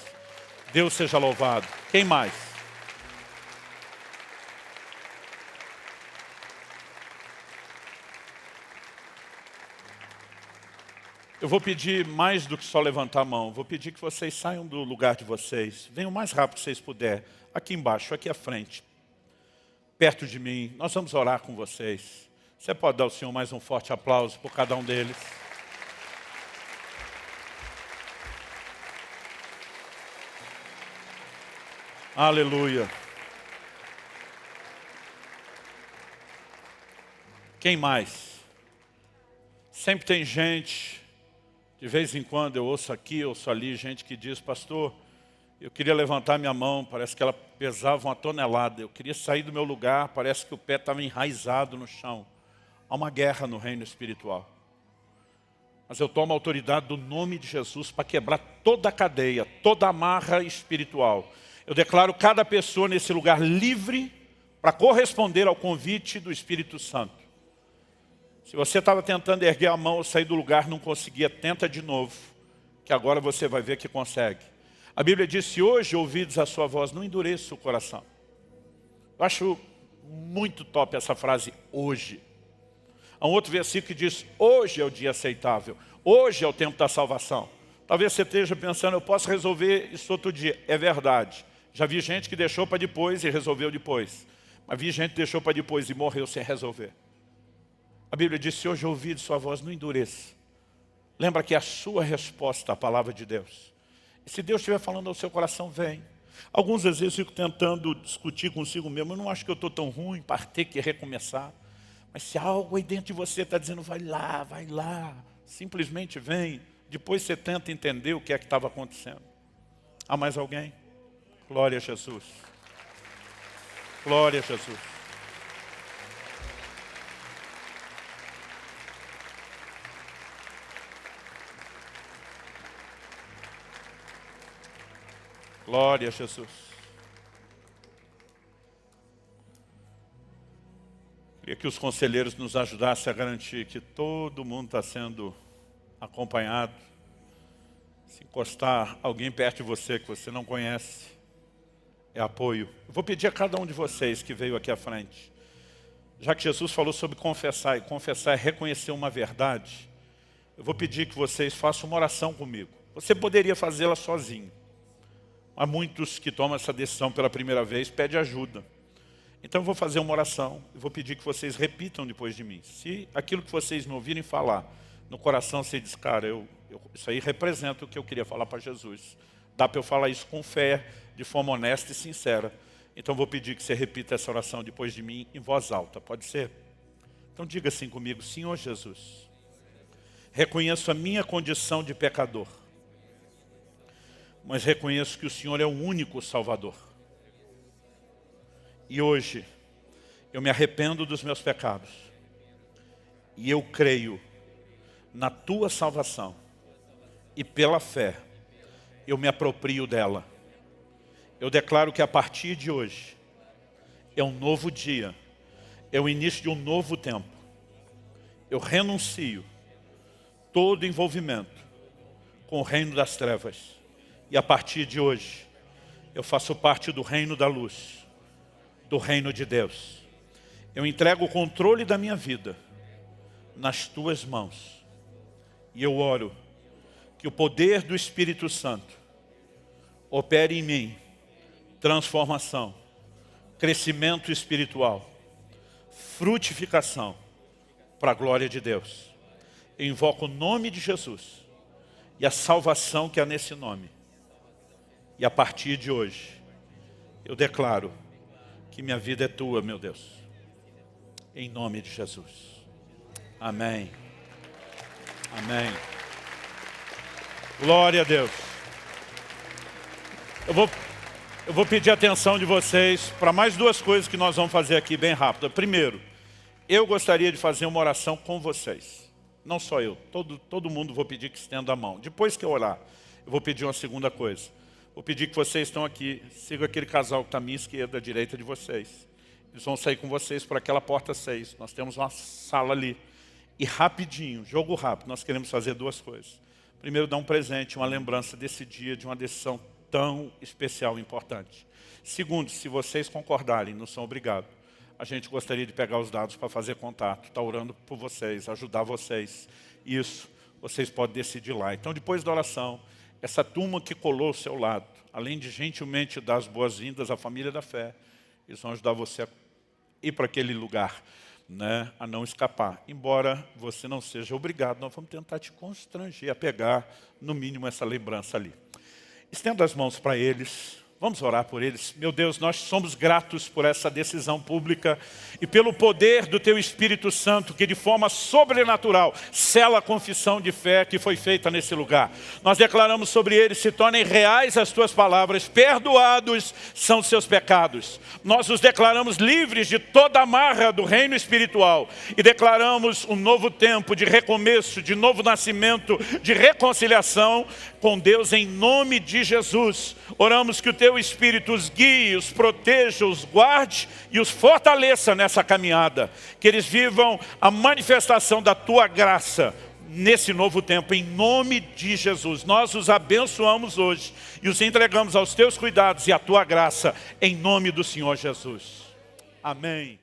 Deus seja louvado. Quem mais? Eu vou pedir mais do que só levantar a mão. Vou pedir que vocês saiam do lugar de vocês. Venham o mais rápido que vocês puderem. Aqui embaixo, aqui à frente. Perto de mim. Nós vamos orar com vocês. Você pode dar ao Senhor mais um forte aplauso por cada um deles. Aleluia. Quem mais? Sempre tem gente, de vez em quando eu ouço aqui, ouço ali, gente que diz, pastor, eu queria levantar minha mão, parece que ela pesava 1 tonelada. Eu queria sair do meu lugar, parece que o pé estava enraizado no chão. Há uma guerra no reino espiritual. Mas eu tomo a autoridade do nome de Jesus para quebrar toda a cadeia, toda a amarra espiritual. Eu declaro cada pessoa nesse lugar livre para corresponder ao convite do Espírito Santo. Se você estava tentando erguer a mão ou sair do lugar, não conseguia, tenta de novo, que agora você vai ver que consegue. A Bíblia diz, se hoje ouvides a sua voz, não endureça o coração. Eu acho muito top essa frase, hoje. Há um outro versículo que diz, hoje é o dia aceitável, hoje é o tempo da salvação. Talvez você esteja pensando, eu posso resolver isso outro dia. É verdade. Já vi gente que deixou para depois e resolveu depois. Mas vi gente que deixou para depois e morreu sem resolver. A Bíblia diz, se hoje ouvides sua voz, não endureça. Lembra que é a sua resposta à palavra de Deus. E se Deus estiver falando ao seu coração, vem. Algumas vezes eu fico tentando discutir consigo mesmo. Eu não acho que eu estou tão ruim para ter que recomeçar. Mas se algo aí dentro de você está dizendo, vai lá. Simplesmente vem. Depois você tenta entender o que é que estava acontecendo. Há mais alguém? Glória a Jesus. Glória a Jesus. Glória a Jesus. Queria que os conselheiros nos ajudassem a garantir que todo mundo está sendo acompanhado. Se encostar alguém perto de você que você não conhece, é apoio. Eu vou pedir a cada um de vocês que veio aqui à frente, já que Jesus falou sobre confessar, e confessar é reconhecer uma verdade, eu vou pedir que vocês façam uma oração comigo. Você poderia fazê-la sozinho. Há muitos que tomam essa decisão pela primeira vez, pedem ajuda. Então eu vou fazer uma oração, e vou pedir que vocês repitam depois de mim. Se aquilo que vocês me ouvirem falar, no coração você diz, cara, isso aí representa o que eu queria falar para Jesus. Dá para eu falar isso com fé, de forma honesta e sincera. Então eu vou pedir que você repita essa oração depois de mim em voz alta, pode ser? Então diga assim comigo, Senhor Jesus, reconheço a minha condição de pecador, mas reconheço que o Senhor é o único Salvador. E hoje, eu me arrependo dos meus pecados. E eu creio na Tua salvação. E pela fé, eu me aproprio dela. Eu declaro que a partir de hoje, é um novo dia. É o início de um novo tempo. Eu renuncio todo envolvimento com o reino das trevas. E a partir de hoje, eu faço parte do reino da luz, do reino de Deus. Eu entrego o controle da minha vida nas Tuas mãos. E eu oro que o poder do Espírito Santo opere em mim transformação, crescimento espiritual, frutificação para a glória de Deus. Eu invoco o nome de Jesus e a salvação que há nesse nome. E a partir de hoje, eu declaro que minha vida é Tua, meu Deus. Em nome de Jesus. Amém. Amém. Glória a Deus. Eu vou pedir a atenção de vocês para mais duas coisas que nós vamos fazer aqui bem rápido. Primeiro, eu gostaria de fazer uma oração com vocês. Não só eu, todo mundo vou pedir que estenda a mão. Depois que eu orar, eu vou pedir uma segunda coisa. Vou pedir que vocês estão aqui, sigam aquele casal que está à minha esquerda, à direita de vocês. Eles vão sair com vocês por aquela porta 6. Nós temos uma sala ali. E rapidinho, jogo rápido, nós queremos fazer duas coisas. Primeiro, dar um presente, uma lembrança desse dia, de uma decisão tão especial e importante. Segundo, se vocês concordarem, não são obrigados, a gente gostaria de pegar os dados para fazer contato, está orando por vocês, ajudar vocês. Isso, vocês podem decidir lá. Então, depois da oração, essa turma que colou ao seu lado, além de gentilmente dar as boas-vindas à família da fé, eles vão ajudar você a ir para aquele lugar, né, a não escapar. Embora você não seja obrigado, nós vamos tentar te constranger a pegar, no mínimo, essa lembrança ali. Estenda as mãos para eles. Vamos orar por eles. Meu Deus, nós somos gratos por essa decisão pública e pelo poder do Teu Espírito Santo, que de forma sobrenatural sela a confissão de fé que foi feita nesse lugar. Nós declaramos sobre eles, se tornem reais as Tuas palavras, perdoados são seus pecados. Nós os declaramos livres de toda amarra do reino espiritual e declaramos um novo tempo de recomeço, de novo nascimento, de reconciliação com Deus em nome de Jesus. Oramos que o Teu Espírito os guie, os proteja, os guarde e os fortaleça nessa caminhada. Que eles vivam a manifestação da Tua graça nesse novo tempo, em nome de Jesus. Nós os abençoamos hoje e os entregamos aos Teus cuidados e à Tua graça, em nome do Senhor Jesus. Amém.